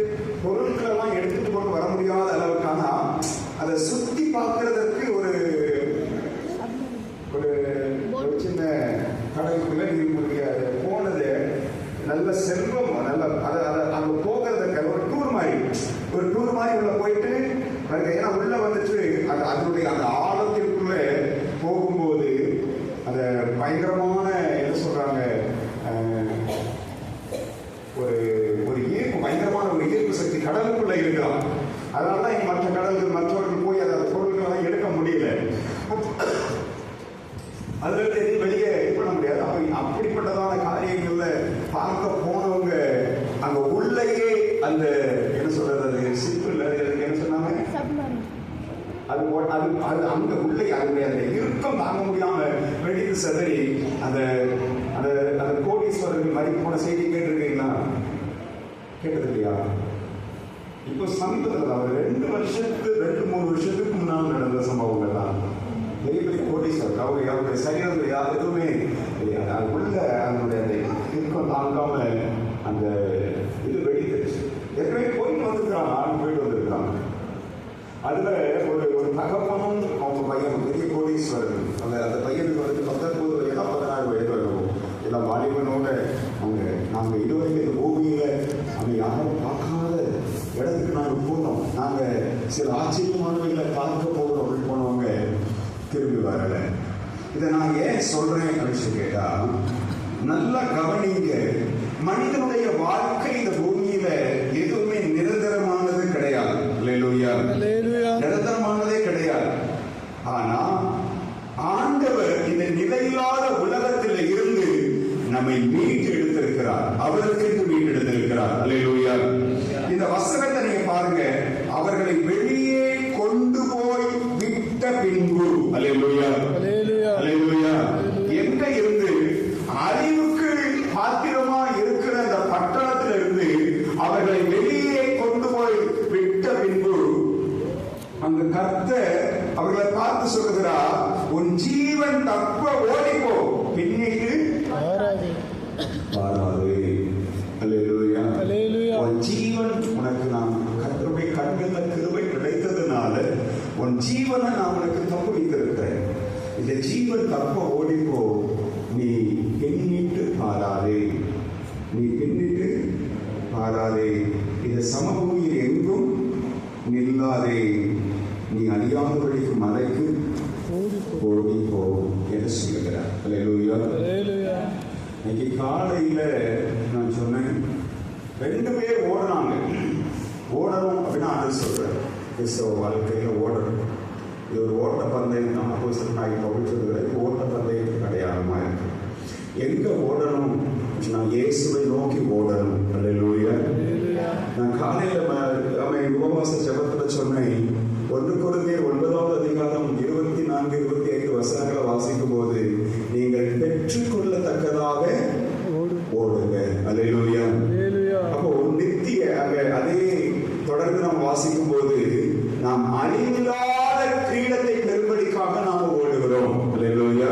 பொருட்கள் எல்லாம் எடுத்துட்டு கொண்டு வர முடியாத அளவுக்கான அதை சுத்தி பார்க்கறதுக்கு ஒரு சின்ன கடலுக்குள்ள நீர்மூழ்கி போனது நல்ல செல்வம், நல்ல அங்க போகிறதுக்கு ஒரு டூர் மாதிரி உள்ள போயிட்டு, ஏன்னா உள்ள வந்துட்டு அதனுடைய அந்த ஆழத்திற்குள்ள போகும்போது அந்த பயங்கரமான என்ன சொல்றாங்க, ஒரு ஈர்ப்பு, பயங்கரமான ஒரு ஈர்ப்பு சக்தி கடலுக்குள்ள இருக்கலாம். அதனாலதான் இங்க மற்ற கடல்கள் மற்றவர்கள் போய் அதை பொருட்கள் எல்லாம் எடுக்க முடியல. அதுல இருந்து எதையும் வெளியே இது பண்ண முடியாது. அப்படி அதனுடைய அந்த இறுக்கம் தாங்க முடியாம வெடித்து சதறி அந்த அந்த அந்த கோடீஸ்வரர்கள் மறித்து போன செய்தி கேட்டிருக்கீங்களா? கேட்டது இல்லையா? இப்போ சமீபத்தில் அவர் 2 வருஷத்துக்கு முன்னால் நடந்த சம்பவங்கள் தான். பெரிய பெரிய கோடீஸ்வரர் அவருடைய சரீரம் எதுவுமே உள்ள அதனுடைய அந்த இறுக்கம் தாங்காம அந்த இது வெடித்துருச்சு. ஏற்கனவே போயிட்டு வந்திருக்கிறான். அதுல ஒரு தகப்பனும் அவங்க பையன் பெரிய கோடீஸ்வரர். அந்த பையனுக்கு வந்து 19 வயதா 16 வயது வரும். எல்லாம் வாலிபனோட நாங்க இதுவரைக்கும் இந்த பூமியில அவங்க யாரும் பார்க்காத இடத்துக்கு நாங்க போனோம். நாங்க சில ஆச்சரியமானவைகளை பார்க்க போகிறோம் அப்படின்னு போனவங்க திரும்பி வரல. இதை நான் ஏன் சொல்றேன் அப்படின்னு கேட்டா, நல்லா கவனிங்க. மனிதனுடைய வாழ்க்கை இந்த பூமியில எதுவுமே நிரந்தரமானது கிடையாது. நிரந்தரமானதே கிடையாது. ஆனா ஆண்டவர் இந்த நிலையில்லாத உலகத்தில் இருந்து நம்மை மீட்டு எடுத்திருக்கிறார். அவருக்கு மீட்டு எடுத்திருக்கிறார். அல்லேலூயா. இந்த வசனத்தை நீங்க பாருங்க. அவர்களை வெளியே கொண்டு போய் விட்ட பின்பு, அல்லேலூயா அல்லேலூயா, எங்க இருந்து? அறிவுக்கு பாத்திரமா இருக்கிற அந்த பட்டணத்தில் இருந்து அவர்களை வெளியே கொண்டு போய் விட்ட பின்பு அங்க கர்த்தர் அவர்களை பார்த்து சொல்லுகிறார், உன் ஜீவன் தப்ப ஓடிப்போ, பின்னிட்டு வராதே. அல்லேலூயா. உன் ஜீவன் உனக்கு நான் கர்த்தருடைய கண்களில் கிருபை கிடைத்ததுனால உன் ஜீவனை நான் உனக்கு தப்பு வைத்திருக்கிறேன். இந்த ஜீவன் தப்ப ஓடிப்போ, நீ பின்னிட்டு பாராதே. இந்த சமபூமியில் எங்கும் நில்லாதே. நீ அறியாதவர்களுக்கு மலைக்கு ஓடி போ என்று சொல்லுகிறார். அல்லேலூயா. இன்னைக்கு காலையில நான் சொன்னேன், 2 பேர் ஓடணும் அப்படின்னா அது சொல்றேன். கிறிஸ்தவ வாழ்க்கையில ஓடணும். இது ஒரு ஓட்ட பந்தயம். நம்ம சொல்லுகிறது ஓட்ட பந்தயத்துக்கு அடையாளமா இருக்கு. எங்க ஓடணும்? நான் இயேசுவை நோக்கி ஓடணும். அல்லேலூயா. நான் காலையில உபவாச ஜெபத்துல சொன்னேன், 1 கொரிந்தியர் 9ஆம் அதிகாரம் 24, 25 வசனங்களை வாசிக்கும் போது, நீங்கள் பெற்றுக்கொள்ளத்தக்கதாக ஓடுங்க. அல்லேலூயா. அப்போ நித்திய அதே தொடர்ந்து நாம் வாசிக்கும் போது, நாம் அழிவில்லாத கிரீடத்தை பெறும்படிக்காக நாம் ஓடுகிறோம். அல்லேலூயா.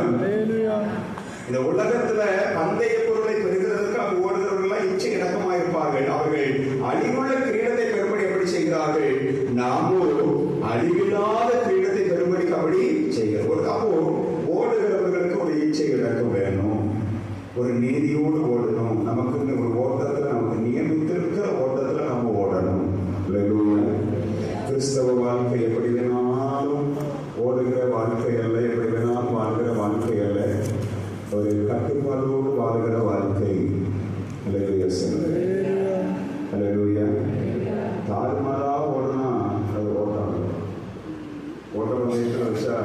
இந்த உலகத்துல பந்தய பொருளை பெறுகிறதுக்காக ஓடுகிறவர்கள் இச்சை இடக்கமா இருப்பார்கள். அவர்கள் அழிவுள்ள கிரீடத்தை பெறும்படி எப்படி செய்கிறார்கள்? நாமும் அழிவில்லாத கிரீடத்தை பெறும்படிக்கு அப்படி செய்கிறோம். அப்போ ஓடுகிறவர்களுக்கு ஒரு இச்சை இடக்கம் வேணும். ஒரு நீதியோடு ஓடணும். நமக்கு ஒரு ஓட்டத்துல நமக்கு நியமித்திருக்கிற ஓட்டத்துல நம்ம ஓடணும். கிறிஸ்தவ வாழ்க்கை எப்படி வேணாலும் ஓடுகிற வாழ்க்கை அல்ல, எப்படி வேணாலும் வாழ்கிற வாழ்க்கை அல்ல. ஒரு கட்டுப்பாடோடு வாழ்கிற வாழ்க்கை. அல்லேலூயா. தாறுமாறா ஓடனா அது ஓட்டம். ஓட்ட பந்தயத்தில் வச்சா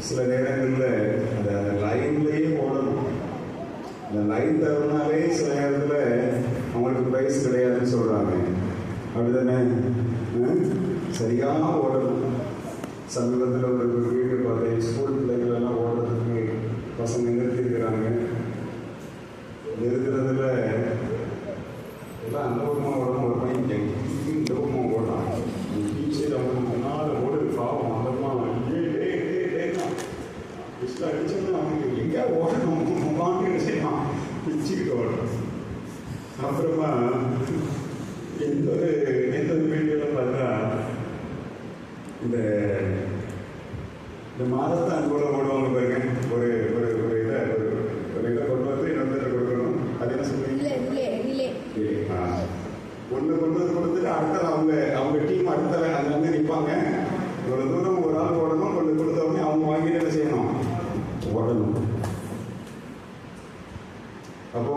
சில நேரங்களில் அந்த லைன்லேயே ஓடணும். அந்த லைன் தரனாலே சில நேரத்தில் அவங்களுக்கு பிரைஸ் கிடையாதுன்னு சொல்றாங்க. அப்படிதானே? சரியா ஓடணும். சமீபத்தில் ஒரு வீடு பார்த்தேன். ஸ்கூல் பிள்ளைகள் எல்லாம் ஓடுறதுக்கு பசங்க நிறுத்திருக்கிறாங்க. நிறுத்துறதுல எல்லாம் அந்த பக்கமாக ஓடணும். ஒரு பையன் இந்த பக்கமாக ஓடலாம். டீச்சர் அவங்க முன்னால் ஓடுது. பாவம் அந்தமா அடிச்சோம்னா அவங்க எங்கேயா ஓடணும் வாங்க செய்யலாம், பிச்சுக்கிட்டு ஓடணும். அப்புறமா எந்த ஒரு வீடியோவில் பார்த்தா இந்த மாரத்தான் கூட ஓடுவாங்க பாருங்க. ஒரு இதை கொண்டு வந்து இன்னொரு கொடுக்கணும். அது என்ன சொல்றீங்க? ஒன்று கொண்டு வந்து கொடுத்துட்டு அடுத்த அவங்க டீம் அடுத்த அங்கே வந்து நிற்பாங்க. இவ்வளோ தூரம் ஒரு ஆள் ஓடணும். கொண்டு கொடுத்தவொடனே அவங்க வாங்கிட்டு என்ன செய்யணும்? ஓடணும். அப்போ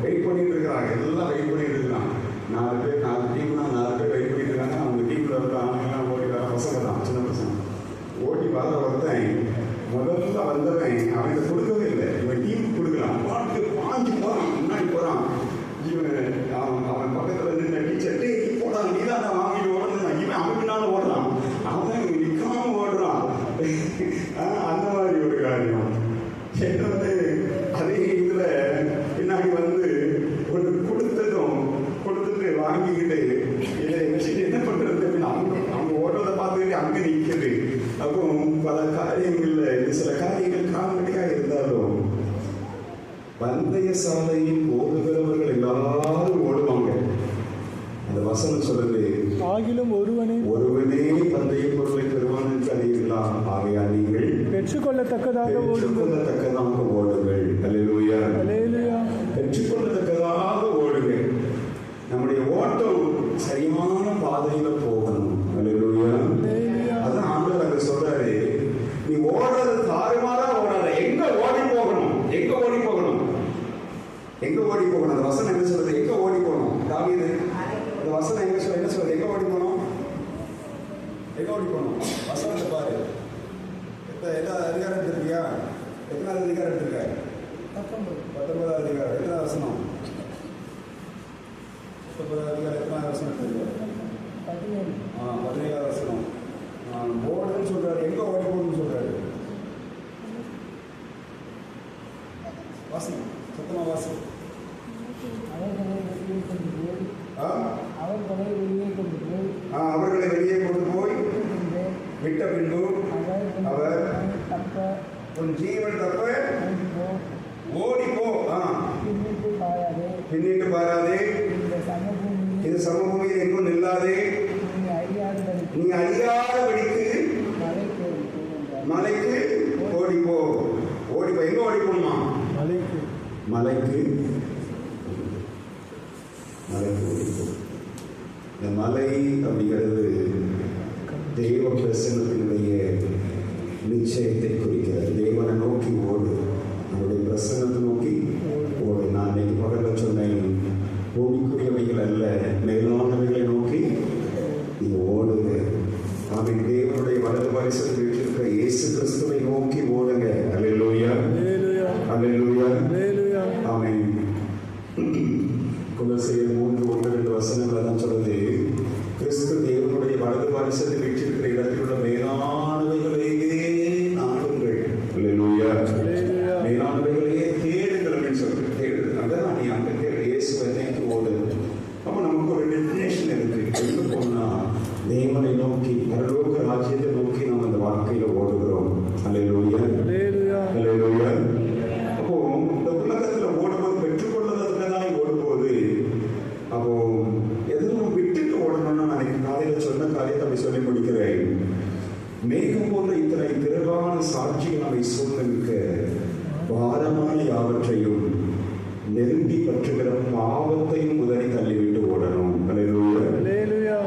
வெயிட் பண்ணிட்டு இருக்கிறாங்க. எல்லாம் வெயிட் பண்ணிட்டு இருக்காங்க. 4 டீம்னா 4 பேர் வெயிட் பண்ணிட்டு இருக்காங்க. அவங்க டீம்ல வந்து ஆணையெல்லாம் ஓடி வர பசங்க தான், சின்ன பசங்க. ஓடி வர ஒருத்தன் முதல்ல வந்தவன் அவனுக்கு கொடுக்கவே இல்லை. இவன் டீமுக்கு கொடுக்கலாம். பாஞ்சு போறான், முன்னாடி போறான். இவன் அவன் பக்கத்துல நின்று டீச்சர் போடான், நீதான் வாங்கிட்டு ஓடணும். இவன் அவன் அந்த மாதிரி ஒரு காரியம். என்னோட அதே இதுல பின்னாடி வந்து ஒரு கொடுத்துட்டு வாங்கிக்கிட்டு இதை வச்சுட்டு என்ன பண்றது அவங்க ஓடுறதை பார்த்துக்கிட்டு அங்க நிற்குது. அப்போ பல காரியங்கள்ல இது சில காரியங்கள் காமெடியா இருந்தாலும் பந்தய சாலையில் ஓடுகிறவர்கள் எல்லாரும் ஓடுவாங்க. அந்த வசனம் சொல்லுது, ஆகிலும் ஒருவனே பந்தய பொருளை பெறுவான் என்று அறியீர்களா? ஆகையால் நீங்கள் பெற்றுக்கொள்ளத்தக்கதாக ஓடுங்கள். அல்லேலூயா, அல்லேலூயா. பெற்றுக்கொள்ளத்தக்கதாக ஓடுங்கள். நம்முடைய ஓட்டம் சரியான பாதையில போகணும். அல்லேலூயா. அதான் ஆண்டவர் அங்க சொல்றாரு, நீ ஓடுறது தாறுமாறா ஓடாத. எங்க ஓடி போகணும்? அந்த வசனம் என்ன சொல்றது? எங்க ஓடி போகணும்? தாவீது அந்த வசனம் என்ன சொல்றது? எங்க ஓடி போகணும்? வசனத்தை பாரு. அதிகாரம் எடுத்திருக்கியா? எத்தனாவது அதிகாரம் எடுத்திருக்க? 19வது அதிகாரம். எத்தனாவது வசனம்? 19வது அதிகாரம் எத்தனாவது வசனம் எடுத்திருக்க? 17வது வசனம். ஓடுன்னு சொல்றாரு. எங்க ஓடி போகணும்னு சொல்றாரு? வாசனம் சத்தமா வாசம். அவர்களை வெளியே கொண்டு போய் விட்ட பின்பு அவர் உன் ஜீவன் தப்ப ஓடி போ, பின்னிட்டு பாராதே, இது சமபூமியில் எங்கும் நில்லாதே, நீ அறியாதபடிக்கு மலைக்கு ஓடி போ. எங்க ஓடி போகணுமா? மலைக்கு ஓடி போ. இந்த மலை அப்படிங்கிறது தெய்வ பிரசன்னத்தினுடைய நிச்சயத்தை குறிக்கிறது. தேவனை நோக்கி ஓடு, நம்முடைய பிரசன்னத்தை நோக்கி ஓடு. நான் இன்னைக்கு பகல்ல சொன்னேன், பூமிக்குரியவைகள் அல்ல, மேலானவைகளை நோக்கி நீ ஓடுங்க. ஆமென். தேவனுடைய வலது பரிசத்தில் இருக்கிற இயேசு கிறிஸ்துவை நோக்கி ஓடுங்க. அல்லேலூயா, அல்லேலூயா, ஆமென். கொலோசியர் 3:1-2 வசனங்கள் தான் சொல்லுது, கிறிஸ்து தேவனுடைய வலது பரிசத்தில் வீற்றிருக்கிற இடத்தில் உள்ள மேலானவைகளையே நாடுங்கள். அல்லேலூயா, மேலானவைகளையே தேடுங்கள் அப்படின்னு சொல்லிட்டு தேடுது. அதான் நீ அங்க தேடு, இயேசுவை நோக்கி ஓடு. அப்ப நமக்கு ஒரு டெஸ்டினேஷன் இருக்கு. எங்க போனா தேவனை நோக்கி, பரலோக ராஜ்யத்தை நோக்கி நாம் அந்த வாழ்க்கையில ஓடுகிறோம். அல்லேலூயா, அல்லேலூயா. அப்போ இந்த உலகத்துல ஓடும்போது பெற்றுக்கொள்வதற்காக ஓடும்போது, அப்போ எதுவும் விட்டுட்டு ஓடணும்னா நான் காலையில சொன்ன காரியத்தை அப்படி சொல்லி முடிக்கிறேன். மேகம் போன்ற இத்தனை திரளான சாட்சிகள் நம்மை சூழ்நிற்க பாரமான யாவற்றையும் நெருங்கி பற்றுகிற பாவத்தையும் உதறி தள்ளிவிட்டு ஓடணும். அல்லேலூயா.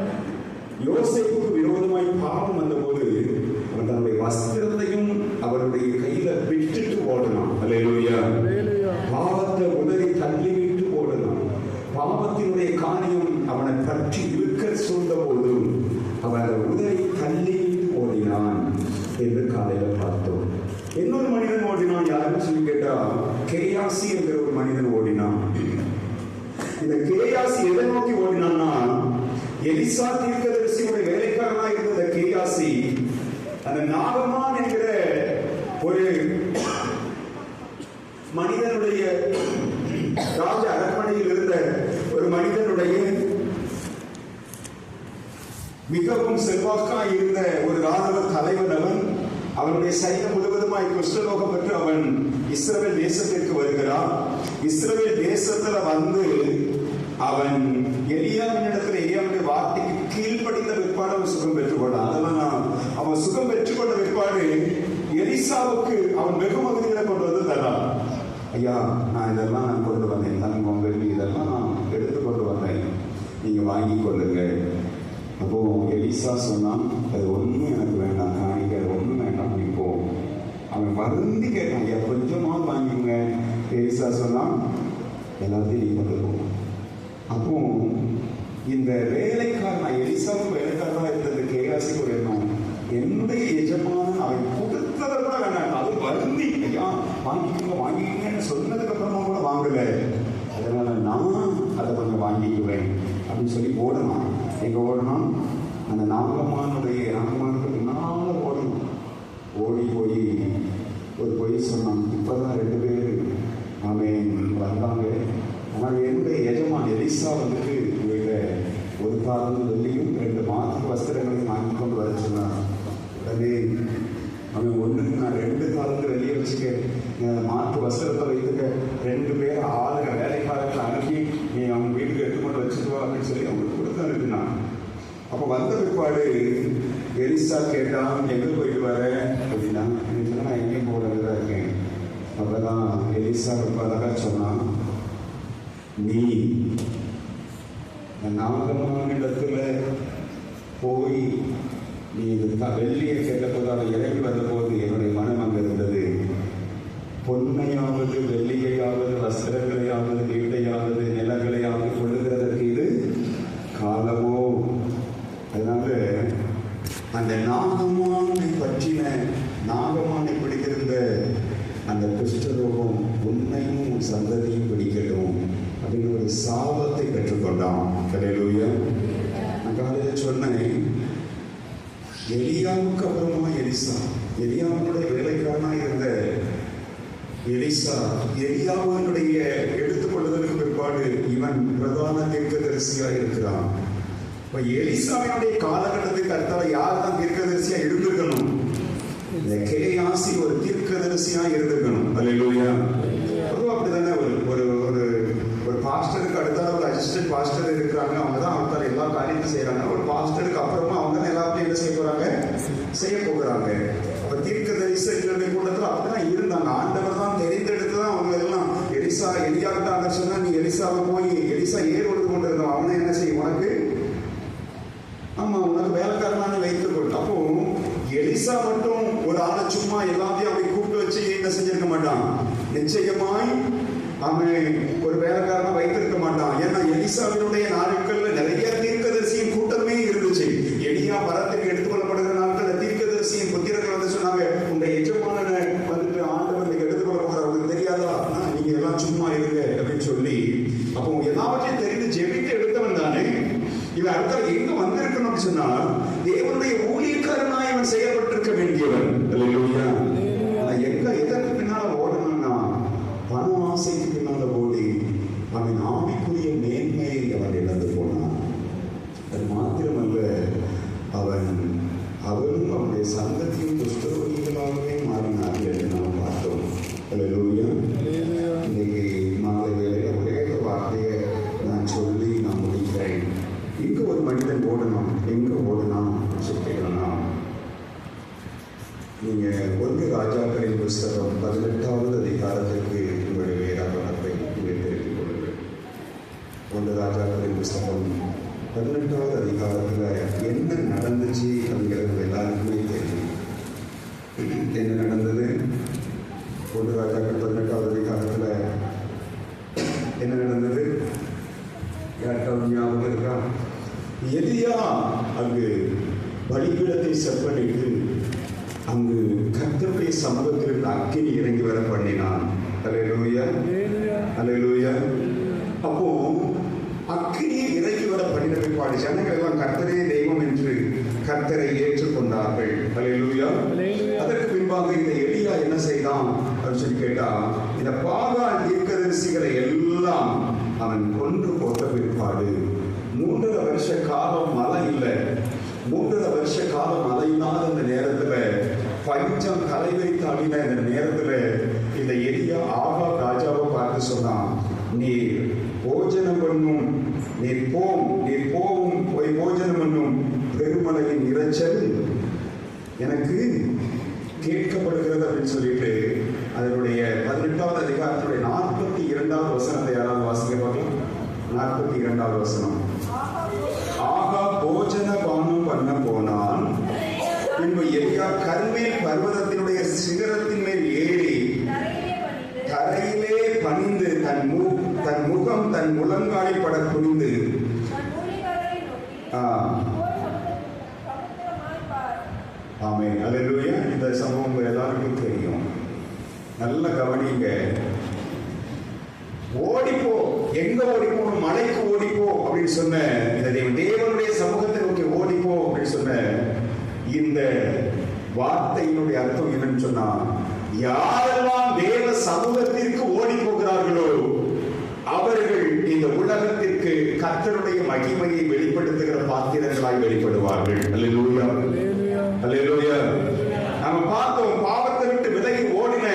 யோசேப்புக்கு விரோதமாய் பாவம் வந்தபோது அவன் தன்னுடைய வஸ்திரத்தையும் அவருடைய கையில விட்டுட்டு ஓடணும். அல்லேலூயா. பாவத்தை உதறி தள்ளிவிட்டு ஓடணும். பாவத்தினுடைய காரியம் அவனை பற்றி இழுக்க சூழ்ந்த போதும் அவன் உதறி தள்ளிவிட்டு ஓடினான் என்று காலையில பார்த்தோம். இன்னொரு மனிதன் ஓடினான். யாருன்னு சொல்லி கேட்டா, கேயாசி என்கிற ஒரு மனிதன் ஓடினான். இந்த கேயாசி எதை நோக்கி ஓடினான்னா, எலிசா தீர்க்கதரிசியுடைய வேலைக்காரனாக இருந்த கேயாசி அந்த நாகமான் என்கிற ஒரு மனிதனுடைய ராஜ அரண்மனையில் இருந்த ஒரு மனிதனுடைய மிகவும் செல்வாக்காய் இருந்த ஒரு ராணுவ தலைவன் அவன். அவனுடைய சைன்யம் முழுவதுமாய் குஷ்டரோகம் பெற்று அவன் இஸ்ரவேல் தேசத்திற்கு வருகிறான். இஸ்ரவேல் தேசத்துல வந்து அவன் எலியாவினுடைய வார்த்தைக்கு கீழ்ப்படிந்த பிற்பாடு அவன் சுகம் பெற்றுக்கொண்டான். அதெல்லாம் அவன் சுகம் பெற்றுக்கொண்ட பிற்பாடு எலிசாவுக்கு அவன் வெகுமதிகளை கொண்டு வந்து தரான். ஐயா, நான் இதெல்லாம் நான் கொண்டு வந்தேன், தங்கம் வெள்ளி இதெல்லாம் நான் எடுத்து கொண்டு வந்தேன், நீங்க வாங்கி கொள்ளுங்க. அப்போ எலிசா சொன்னான், அது ஒண்ணும் எனக்கு வேண்டாம், காணிக்க அது ஒண்ணும் வேண்டாம், இப்போ அவன் வருந்தி கேட்டான், ஐயா கொஞ்சமாவது வாங்கிக்கோங்க. எலிசா சொன்னான், எல்லாத்தையும் நீ கொண்டு போ. அப்போ இந்த வேலைக்காரனா, எலிசாவுக்கு வேலைக்காரனா இருந்தது கேயாசிக்கு ஒரு எண்ணம், என்னுடைய எஜமான அவன் கொடுத்ததை கூட வேண்டாம், அது வருந்தி ஐயா வாங்கிக்கோங்கன்னு சொன்னதுக்கு அப்புறமா கூட வாங்கல, அதனால நான் அதை கொஞ்சம் வாங்கிக்குவேன் அப்படின்னு சொல்லி ஓடணும். எங்க ஓடணும்? அந்த நாகமானுக்கு முன்னால ஓடணும். ஓடி போய் ஒரு பொய் சொன்னான். இப்போதான் 2 பேர் ஆமென் வந்தாங்க. ஆனால் என்னுடைய எஜமான் எலிசா வந்துட்டு உங்கள்கிட்ட ஒரு காலம் வெள்ளியும் 2 மாற்று வஸ்திரங்களையும் வாங்கி கொண்டு வர சொன்னான். உடனே அவன் ஒன்றுக்கு நான் 2 காலங்கள் வெளியே வச்சுக்க, மாற்று வஸ்திரத்தை வைத்துக்க, 2 பேர் ஆளுங்க வேலைக்காரர்கள் அனுப்பி நீ அவங்க வீட்டுக்கு எடுத்துக்கொண்டு வச்சுக்குவா அப்படின்னு சொல்லி அவங்களுக்கு கொடுத்து அனுப்பினான். அப்போ வந்த பிற்பாடு எலிசா கேட்டான், எங்கே போயிட்டு வர அப்படின்னா, நான் எங்கேயும் போகிறதா இருக்கேன். அப்பதான் எலிசா ரொம்ப அழகா சொன்னான், நீ நாகமான இடத்துல போய் நீ வெள்ளியை கேட்டபோது அவன் இறங்கி வந்தபோது என்னுடைய மனம் அங்கே இருந்தது. பொன்னையாவது வெள்ளியையாவது வஸ்திரங்களையாவது வீட்டையாவது நிலங்களையாவது கொள்ளுகிறதற்கு இது காலமோ? அதனால அந்த நாகமானை பற்றின, நாகமானை பிடித்திருந்த அந்த குஷ்டரோகம் உன்னையும் சந்ததியும் பிடிக்கட்டும் அப்படின்னு ஒரு சாபத்தை பெற்றுக்கொண்டான். ஹல்லேலூயா. நான் காலையில் சொன்னேன், எலியாவுக்கு அப்புறமா எலியாவுடைய வேலைக்காரனாக இருந்த எலிசா, எலியாவுடைய எடுத்துக்கொள்வதற்கு பிற்பாடு இவன் பிரதான தீர்க்கதரிசியாக இருக்கிறான். இப்ப எலிசாவினுடைய காலகட்டத்துக்கு அடுத்தால யார் தான் தீர்க்கதரிசியா இருந்திருக்கணும்? கேயாசி ஒரு தீர்க்கதரிசியா இருந்திருக்கணும். அல்லேலூயா. பொதுவாக அப்படித்தானே ஒரு பாஸ்டருக்கு அடுத்தால ஒரு அசிஸ்டன்ட் பாஸ்டர் இருக்கிறாங்க. அவங்க தான் அவத்தால எல்லா காரியத்தையும் செய்யறாங்க. ஒரு பாஸ்டருக்கு அப்புறமா அவங்க தான் எல்லாத்தையும் என்ன செய்ய போறாங்க? செய்ய போகிறாங்க. அப்ப தீர்க்கதரிசிகளுடைய கூட்டத்தில் அப்படிதான் இருந்தாங்க. ஆண்டவர் தான் தெரிந்தெடுத்துதான் அவங்க எல்லாம் எலியாவிட்டாங்க சொன்னா, நீ எலிசாவை போய் எலிசா ஏர் கொடுத்து கொண்டு இருந்தோம், அவனை என்ன செய்யும் உனக்கு? ஆமா, உனக்கு வேலைக்காரனான வைத்துக்கொள். அப்போ எலிசா மட்டும் ஒரு ஆளை சும்மா எல்லாத்தையும் அவனை கூப்பிட்டு வச்சு என்ன செஞ்சிருக்க மாட்டான். நிச்சயமாய் அவன் ஒரு வேலைக்காரனை வைத்திருக்க மாட்டான். ஏன்னா எலிசாவினுடைய நாட்கள்ல நிறைய தீர்க்கதரிசியின் கூட்டமே இருந்துச்சு. எலியா மரத்துக்கு எடுத்துக்கொள்ளப்படுகிற நாட்கள் தீர்க்கதரிசியின் புத்திரர்கள் வந்து சொன்னாங்க, உங்க எஜமான வந்துட்டு ஆண்டவர் நீங்க எடுத்துக்கொள்ள போகிற அவங்களுக்கு தெரியாதா? நீங்க எல்லாம் சும்மா இருங்க அப்படின்னு சொல்லி, அப்போ எல்லாவற்றையும் தெரிந்து ஜெபித்து எடுத்தவன் தானே இவன். அடுத்த எங்க வந்திருக்கணும் அப்படின்னு சொன்னா, தேவனுடைய ஊழியக்காரனாய் இவன் செயல்பட்டிருக்க வேண்டியவன். எங்க எதற்கு பின்னால ஓடணும்னா, பண ஆசைக்கு பின்னால ஓடி அவன் ஆவிக்குரிய மேன்மையை அவன் இழந்து போனான். அது மாத்திரமல்ல, அவனும் அவனுடைய சந்ததியும் துஷ்டரோகிகளாகவே மாறினார்கள் என்று நாம் பார்த்தோம். அல்லேலூயா. இன்னைக்கு மாலை வேளையில ஒரே வார்த்தையை நான் சொல்லி நான் முடிக்கிறேன். இங்க ஒரு மனிதன் ஓடணும், எங்க ஓடணும் சொல்லிட்டீங்கன்னா, நீங்க 1 ராஜாக்களின் புஸ்தகம் 18வது அதிகாரத்திற்கு உங்களுடைய வேதாகமத்தை தெரிவித்துக் கொள்ளுங்கள். 1 ராஜாக்களின் புஸ்தகம் 18வது அதிகாரத்துல என்ன நடந்துச்சு அப்படிங்கிறது எல்லாருக்குமே தெரியும். என்ன நடந்தது? 1 ராஜாக்கள் 18வது அதிகாரத்துல என்ன நடந்தது? யாருக்காவது ஞாபகம் இருக்கா? எலியா அங்கு பலிபீடத்தை செப்பனிட்டு அங்கு கர்த்தருடைய சமூகத்தில் அக்கினி இறங்கி வர பண்ணினான். அல்லேலூயா, அல்லேலூயா. அப்போ அக்கினியை இறங்கி வர பண்ணின பிற்பாடு ஜனங்கள் எல்லாம் கர்த்தரே தெய்வம் என்று கர்த்தரை ஏற்றுக்கொண்டார்கள். அல்லேலூயா. அதற்கு பின்பாக இந்த எலியா என்ன செய்தான் அப்படின்னு சொல்லி கேட்டா, இந்த பாகால் தீர்க்கதரிசிகளை எல்லாம் அவன் கொன்று போட்ட பிற்பாடு 3.5 வருஷ காலம் மழை இல்லை. 3.5 வருஷ காலம் மழை இல்லாத இந்த நேரத்துல, பஞ்சம் தலை வைத்து அடின இந்த நேரத்துல, இந்த எலியா ஆகா ராஜாவை பார்த்து சொன்னான், நீர் போஜனம் பண்ணும், நீர் போவும் போய் போஜனம் பண்ணும், பெருமலையின் இறைச்சல் எனக்கு கேட்கப்படுகிறது அப்படின்னு சொல்லிட்டு அதனுடைய 18வது அதிகாரத்துடைய 42வது வசனத்தை யாராவது வாசிக்க பார்க்கலாம். 42வது வசனம். ஆகா போஜன பானம் பண்ண போனான். பின்பு எலியா கர்மேல் பர்வதத்தினுடைய சிகரத்தின் மேல் ஏறி தரையிலே பணிந்து தன் முகம் தன் முழங்காலில் பட குனிந்து, ஆமென், அல்லேலூயா. இந்த சம்பவம் எல்லாருக்கும் தெரியும். நல்ல கவனிங்க. ஓடிப்போ, எங்க ஓடிப்போம்? மலைக்கு ஓடிப்போ அப்படின்னு சொன்ன இந்த தேவனுடைய சமூகத்தை நோக்கி ஓடிப்போ அப்படின்னு சொன்ன இந்த வார்த்தையினுடைய அர்த்தம் என்னன்னு சொன்னா, யாரெல்லாம் தேவ சமூகத்திற்கு ஓடி போகிறார்களோ அவர்கள் இந்த உலகத்திற்கு கர்த்தருடைய மகிமையை வெளிப்படுத்துகிற பாத்திரங்களாய் வெளிப்படுவார்கள். அல்லேலூயா, அல்லேலூயா. நாம பார்த்தோம், பாவத்தை விட்டு விலகி ஓடின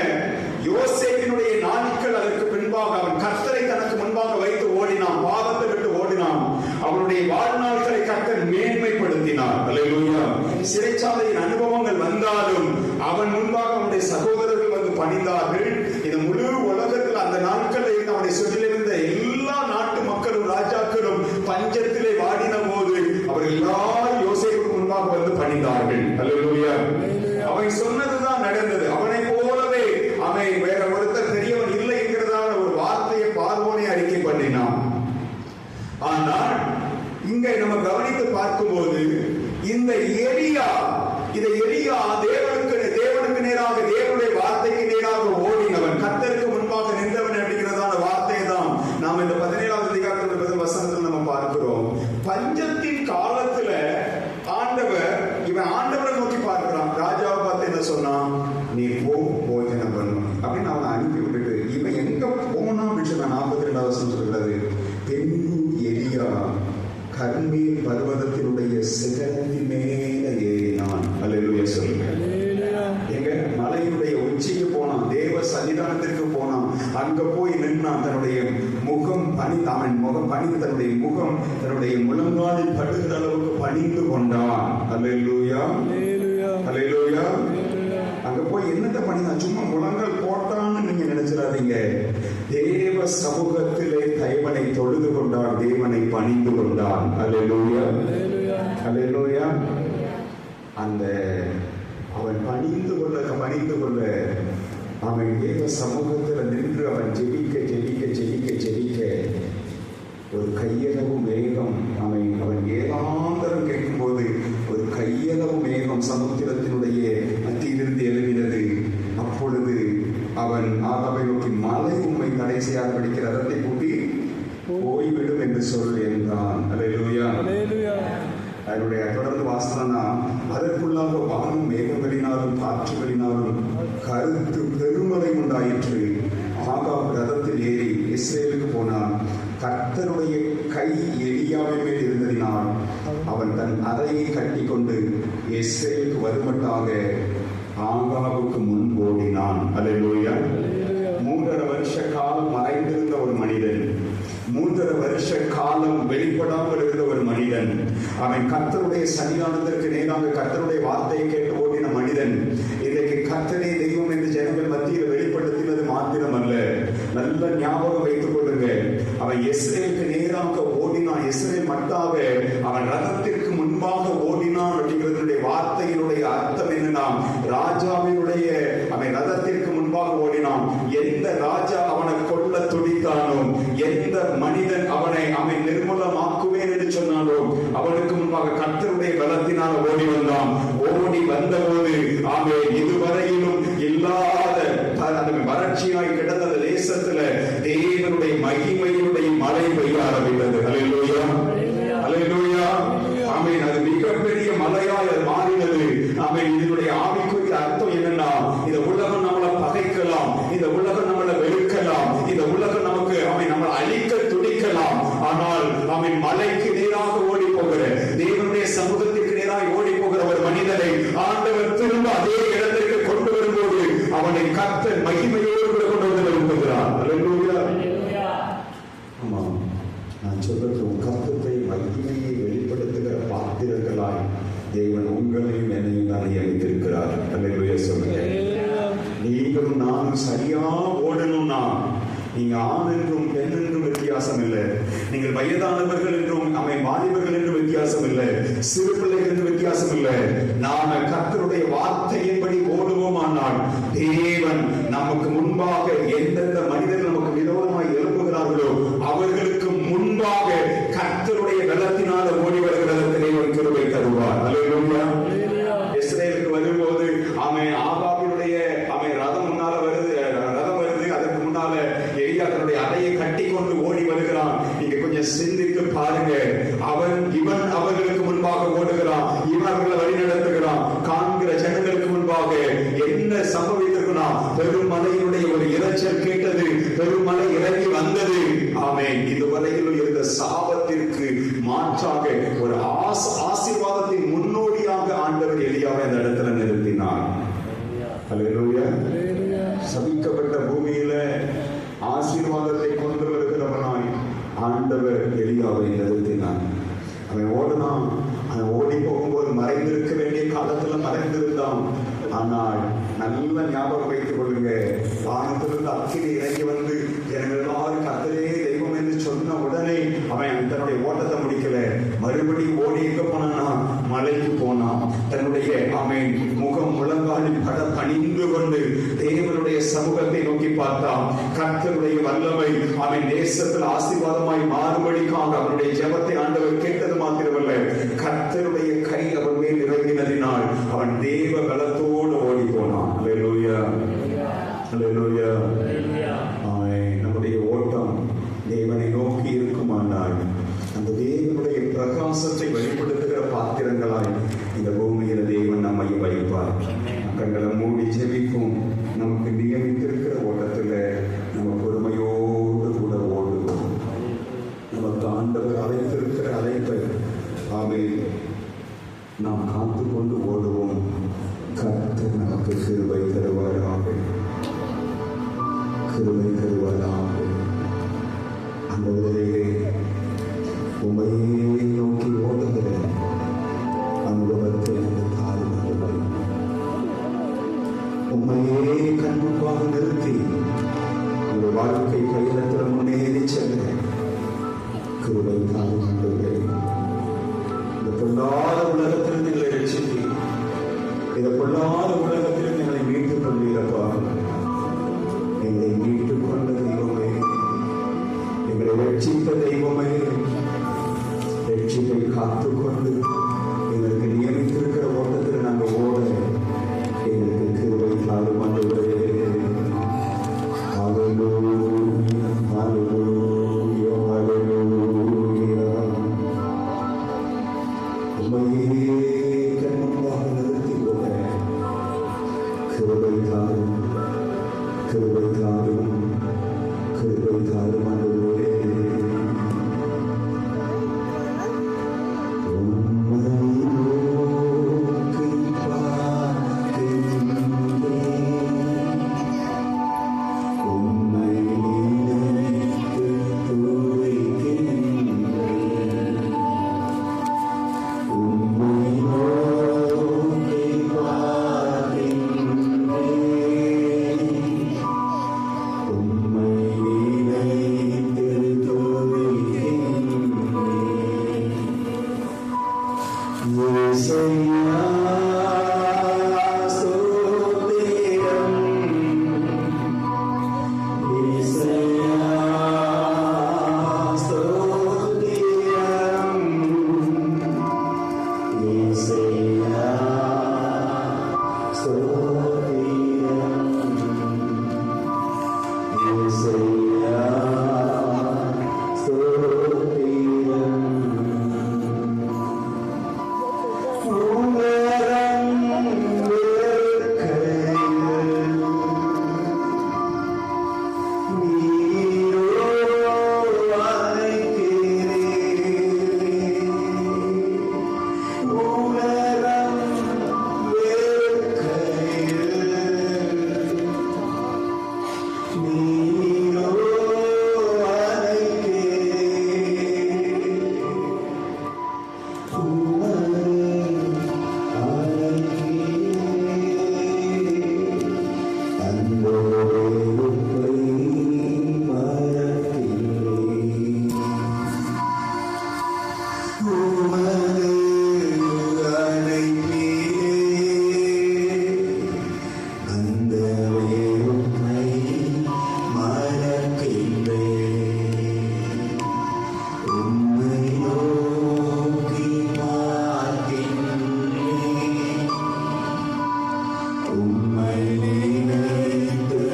யோசேப்பினுடைய நாட்கள் அதற்கு பின்பாக அவன் கர்த்தரை தனக்கு முன்பாக வைத்து ஓடினான், பாவத்தை விட்டு ஓடினான். அவனுடைய வாழ்நாட்களை கர்த்தர் மேன்மைப்படுத்தினார். அல்லேலூயா. சிறைச்சாலையின் அனுபவங்கள் வந்தாலும் அவன் முன்பாக அவனுடைய சகோதரர்கள் வந்து பணிந்தார்கள். இந்த முழு உலகத்தில் அந்த நாட்களில் அவனை சுற்றிலிருந்த எல்லா நாட்டு மக்களும் ராஜாக்களும் பஞ்சத்திலே வாடின போது அவர்கள் எல்லாரும் யோசேப்புக்கு முன்பாக வந்து பணிந்தார்கள். அல்லேலூயா. அவன் சொன்னதுதான் நடந்தது. அவனை போலவே அவன் வேற ஒருத்தர் பெரியவன் இல்லை என்கிறதான ஒரு வார்த்தையை பார்வோனே அறிக்கை பண்ணினான். ஆனால் இங்க நம்ம கவனித்து பார்க்கும்போது இந்த எலியா தேவனுக்கு நேராக, தேவனுடைய வார்த்தைக்கு நேராக ஓடினவன், கர்த்தருக்கு முன்பாக நின்றவன் அப்படிங்கிறதான வார்த்தையை தான் நாம் இந்த 17வது அதிகாரத்தில் வசனத்தில் நம்ம பார்க்கிறோம். பஞ்சத்தின் காலத்துல இவன் ஆண்டவரை நோக்கி பார்க்கிறான். ராஜாவை பார்த்து என்ன சொன்னான்? நீ போஜனம் பண்ணும் அப்படின்னு அவனை அனுப்பி விட்டுட்டு இவன் எங்க போனா அப்படின்னு சொன்னா 42வது வசனம் சொல்கிறது, பெண் எலியா கர்மேல் பர்வதத்தினுடைய சிகரத்தின் மேல ஏறினான். அல்லேலூயா சொல்லுங்க. எங்க மலையினுடைய உச்சிக்கு போனான், தேவ சன்னிதானத்திற்கு போனான். அங்க போய் நின்றான். தன்னுடைய முகம் தன்னுடைய முகம் தன்னுடைய முழங்காலில் படுகிற அளவுக்கு பணிந்து கொண்டான். அல்லேலூயா, அல்லேலூயா. அங்க போய் என்னத்தை பண்ணினா? சும்மா முழங்கால் போட்டான்னு நீங்க நினைச்சிடாதீங்க. தேவ சமூகத்திலே தேவனை தொழுது கொண்டான், தேவனை பணிந்து கொண்டான். அல்லேலூயா, அல்லேலூயா. அந்த அவன் பணிந்து கொள்ள அவன் தேவ சமூகத்தில் நின்று அவன் ஜெபிக்க ஒரு கையளவு மேகம் அவன் ஏகாந்தரம் கேட்கும் போது ஒரு கையளவு மேகம் சமுத்திரத்தினுடைய மத்தியிலிருந்து எழுதினது. அப்பொழுது அவன் ஆகாவை நோக்கி, மலை உண்மை கடைசியாக படிக்கிற ரதத்தை கூட்டி போய்விடும் என்று சொல் என்றான். அல்லேலூயா. அதனுடைய தொடர்ந்து வாசனா, அதற்குள்ளாக வானம் மேகங்களினாலும் காற்றுகளினாலும் கருத்து பெருமழை உண்டாயிற்று. ஆகாப் ரதத்தில் ஏறி இஸ்ரேலுக்கு போனான். கர்த்தருடைய கை எலியாவின் மேல் இருந்ததினால் அவன் தன் அறையை கட்டி கொண்டு இஸ்ரேலுக்கு வருமட்டாக ஆகாவுக்கு முன் ஓடினான். அல்லேலூயா. 3.5 வருஷ காலம் மறைந்திருந்த ஒரு மனிதன், 3.5 வருஷ காலம் வெளிப்படாமல் இருந்த ஒரு மனிதன், அவன் கர்த்தருடைய சன்னிதானத்திற்கு நேராக கர்த்தருடைய வார்த்தையை கேட்டு ஓடின மனிதன், இன்றைக்கு கர்த்தரே தெய்வம் என்று ஜனங்கள் மத்தியில் வெளிப்படுத்தினது மாத்திரம் அல்ல. நல்ல ஞாபகம் வைத்துக் கொள்ளுங்க, அவன் இஸ்ரேலுக்கு நேராக ஓடினான். இஸ்ரேல் மட்டாக அவன் ரதத்திற்கு முன்பாக ஓடினான் அப்படிங்கிறதுடைய வார்த்தையினுடைய அர்த்தம் என்னன்னா, ராஜாவினுடைய அவன் ரதத்திற்கு முன்பாக ஓடினான். எந்த ராஜா அவனை கொல்ல துடித்தானோ, எந்த மனிதன் அவனை நிர்மூலமாக்குவேன் என்று சொன்னாலோ அவனுக்கு முன்பாக கர்த்தருடைய பலத்தினால் ஓடி வந்தான். ஓடி வந்தபோது அவன் இதுவரையிலும் இல்லாத வறட்சியாய் கிடந்த தேசத்துல தேவனுடைய மகிமையினுடைய மழை பெய்ய ஆரம்பித்தது. அல்லேலூயா, அல்லேலூயா. ஆமென். அது மிகப்பெரிய மலையாய் அது மாறினது. ஆமென். இதனுடைய ஆவிக்குரிய அர்த்தம் என்னன்னா, இந்த உலகம் நம்மளை பகைக்கலாம், இந்த உலகம் நம்மளை வெறுக்கலாம், இந்த உலகம் நமக்கு நம்மளை அழிக்க துடிக்கலாம். ஆனால் அவன் மலைக்கு நேராக ஓடி போகிற, தேவனுடைய சமூகத்திற்கு நேராக ஓடி போகிற ஒரு மனிதனை ஆண்டவர் திரும்ப அதே இடத்திற்கு கொண்டு வரும்போது அவனை கர்த்தர் மகிமையோடு கூட கொண்டு வந்து விரும்புகிறார். அல்லேலூயா. ஆமா, நான் சொல்றது கர்த்தரை மகிமையை வெளிப்படுத்துகிற பாத்திரங்களாய் தேவன் உங்களையும் என்னையும் தான் நியமித்திருக்கிறார். அல்லேலூயா சொல்லுங்க. நீங்களும் நானும் சரியா ஓடணும்னா, நீங்க ஆண் என்றும் பெண் என்றும் வித்தியாசம் இல்லை, நீங்கள் வயதானவர்கள் என்றும் வாலிபர்கள் என்றும் வித்தியாசம் இல்லை, சிறு பிள்ளைகள் என்று வித்தியாசம் இல்லை. நாம கர்த்தருடைய வார்த்தையின்படி ஓடுவோமானால் தேவன் நமக்கு முன்பாக எந்தெந்த மனிதர்கள் நமக்கு விரோதமாய் எழுப்புகிறார்களோ அவர்களுக்கு முன்பாக கர்த்தருடைய பலத்தினால ஓடி வருகிறதற்கு தேவன் கிருபை தருவார். அல்லேலூயா. இஸ்ரேலுக்கு வரும்போது ஆகாபினுடைய ரதம் முன்னால வருது, அதற்கு முன்னால எலியா தன்னுடைய அறையை கட்டி கொண்டு ஓடி வருகிறான். நீங்க கொஞ்சம் சிந்தித்து பாருங்க. இவன் அவர்களுக்கு முன்பாக ஓடுகிறான், இவன் அவர்களை வழி நடத்துகிறான். காண்கிற ஜனங்களுக்கு பெருமழையினுடைய ஒரு இரைச்சல் கேட்டது, பெருமழை இறங்கி வந்தது. ஆமென். இதுவரையில் இருந்த சாபத்திற்கு மாற்றாக ஒரு ஆசீர்வாதத்தின் முன்னோடியாக ஆண்டவர் எலியாவை அந்த இடத்துல நிறுத்தினார். அல்லேலூயா. சபிக்கப்பட்ட பூமியில ஆசீர்வாதத்தை கொண்டு வருகிறவனாய் ஆண்டவர் எலியாவை நிறுத்தினார். அவன் ஓடுனான். அவன் ஓடி போகும்போது மறைந்திருக்க வேண்டிய காலத்துல மறைந்திருந்தான். ஆனால் நல்ல ஞாபகம் வைத்துக் கொள்ளுங்க, வானத்திலிருந்து அக்கினி இறங்கி வந்து எனக்கு எல்லாரும் கர்த்தரே தெய்வம் என்று சொன்ன உடனே அவன் தன்னுடைய ஓட்டத்தை முடிக்கல. மறுபடியும் ஓடி எங்க போனானா? மலைக்கு போனான். தன்னுடைய அவன் முகம் முழங்காலில் பட பணிந்து கொண்டு தேவனுடைய சமூகத்தை நோக்கி பார்த்தான். கர்த்தருடைய வல்லமை அவன் தேசத்தில் ஆசீர்வாதமாய் மாறுபடிக்காக அவனுடைய ஜெபத்தை ஆண்டவர் கேட்டது மாத்திரமல்ல, கர்த்தருடைய கை அவன் மேல் இறங்கினதினால் அவன் தேவ பலத்தோடு ஓடி போனான். அல்லேலூயா, அல்லேலூயா. நம்முடைய ஓட்டம் தேவனை நோக்கி இருக்குமானால் அந்த தேவனுடைய பிரகாசத்தை வெளிப்படுத்துகிற பாத்திரங்களாய் இந்த பூமியில தேவன் நம்மை வைப்பார். கண்களை மூடி ஜெபிப்போம். நமக்கு நியமித்திருக்கிற ஓட்டத்துல நம்ம பொறுமையோடு கூட ஓடுவோம். நமக்கு ஆண்டவர் அழைத்திருக்கிற அழைப்பை நாம் காத்து கொண்டு ஓடுவோம். கர்த்தர் நமக்கு கிருபை தருவாராக, கிருபை தருவாராக. ஆண்டவரே, உம்மையே நோக்கி ஓடுகிற அனுபவத்தை தாருங்கள். உம்மையே கண்முன்பாக நிறுத்தி உங்கள் வாழ்க்கை பயணத்தில் முன்னேறி செல்ல கிருபை தாருங்கள். இந்த பொல்லாத உலகத்தில் எங்களை ரட்சித்து, இந்த பொல்லாத உலகத்தில் எங்களை மீட்டுக் கொண்டீரப்பா. எங்களை மீட்டுக் கொண்ட தெய்வமே, எங்களை ரட்சித்த தெய்வமே, ரட்சிப்பை காத்துக்கொண்டு எங்களுக்கு நியமித்திருக்கிற ஓட்டத்தில் நாங்கள் ஓட எங்களுக்கு கிருபை தாரும் ஆண்டவரே. ஹல்லேலூயா, ஹல்லேலூயா, ஹல்லேலூயா. உம்மையே கண்முன்பாக நிறுத்தி ஓட கிருபை தாரும், கிருபை தாரும், கிருபை தாரும் ஆண்டவரே. உம்மை நினைத்து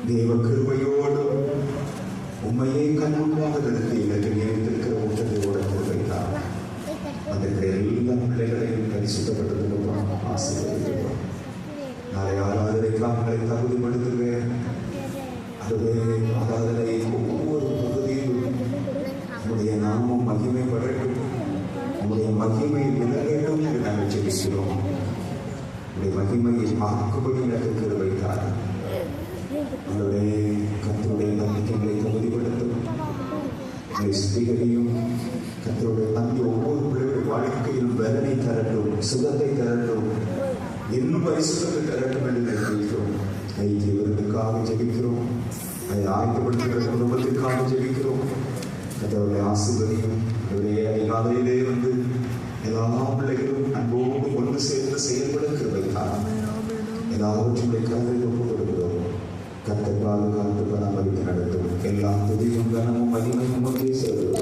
தேவ கிருபையோடு உண்மையே கண்முன்பாக நிறுத்தி எனக்கு நியமித்திருக்கிற ஊட்டத்தை ஓட வைத்தார். அதற்கு எல்லா பிள்ளைகளையும் பரிசுத்தப்பட்டதுக்கு ஆசீர்வதிக்கிறோம். நாளை ஆராதனைக்காக தகுதிப்படுத்துவேன். அதுவே ஆராதனை ஒவ்வொரு பகுதியிலும் நம்முடைய நாமம் மகிமைப்படட்டும், நம்முடைய மகிமை விலகட்டும் என்று நாங்கள் ஜெபிக்கிறோம். நம்முடைய மகிமையை பார்க்கும்படி எனக்கு கிருபைத்தார். நம்முடைய கர்த்தருடைய நம்பிக்கைகளை தகுதிப்படுத்தும் ஸ்திகரையும் கர்த்தருடைய நம்பி ஒவ்வொரு பிள்ளைகளுடைய வாழ்க்கையிலும் வேதனை தரட்டும், சுகத்தை தரட்டும், இன்னும் பரிசுத்தத்தை தரட்டும் என்று நினைக்கிறோம். ஐக்கிய விருதுக்காக ஜெபிக்கிறோம். அதை ஆயத்தப்படுத்துகிற குடும்பத்திற்காக ஜெபிக்கிறோம். கர்த்தருடைய ஆசீர்வதியும் அவருடைய அதிகாலையிலே வந்து எல்லா பிள்ளைகளும் அன்போடு ஒன்று சேர்ந்து செயல்பட கிருபைத்தார். எல்லாவற்றுடைய கருத்தை ஒப்புக் கொடுக்கிறோம். கர்த்தர் பாதுகாத்து பராமரித்து நடத்தும். எல்லா துதியும் கனமும் மகிமையும் உமக்கே செலுத்துகிறோம்.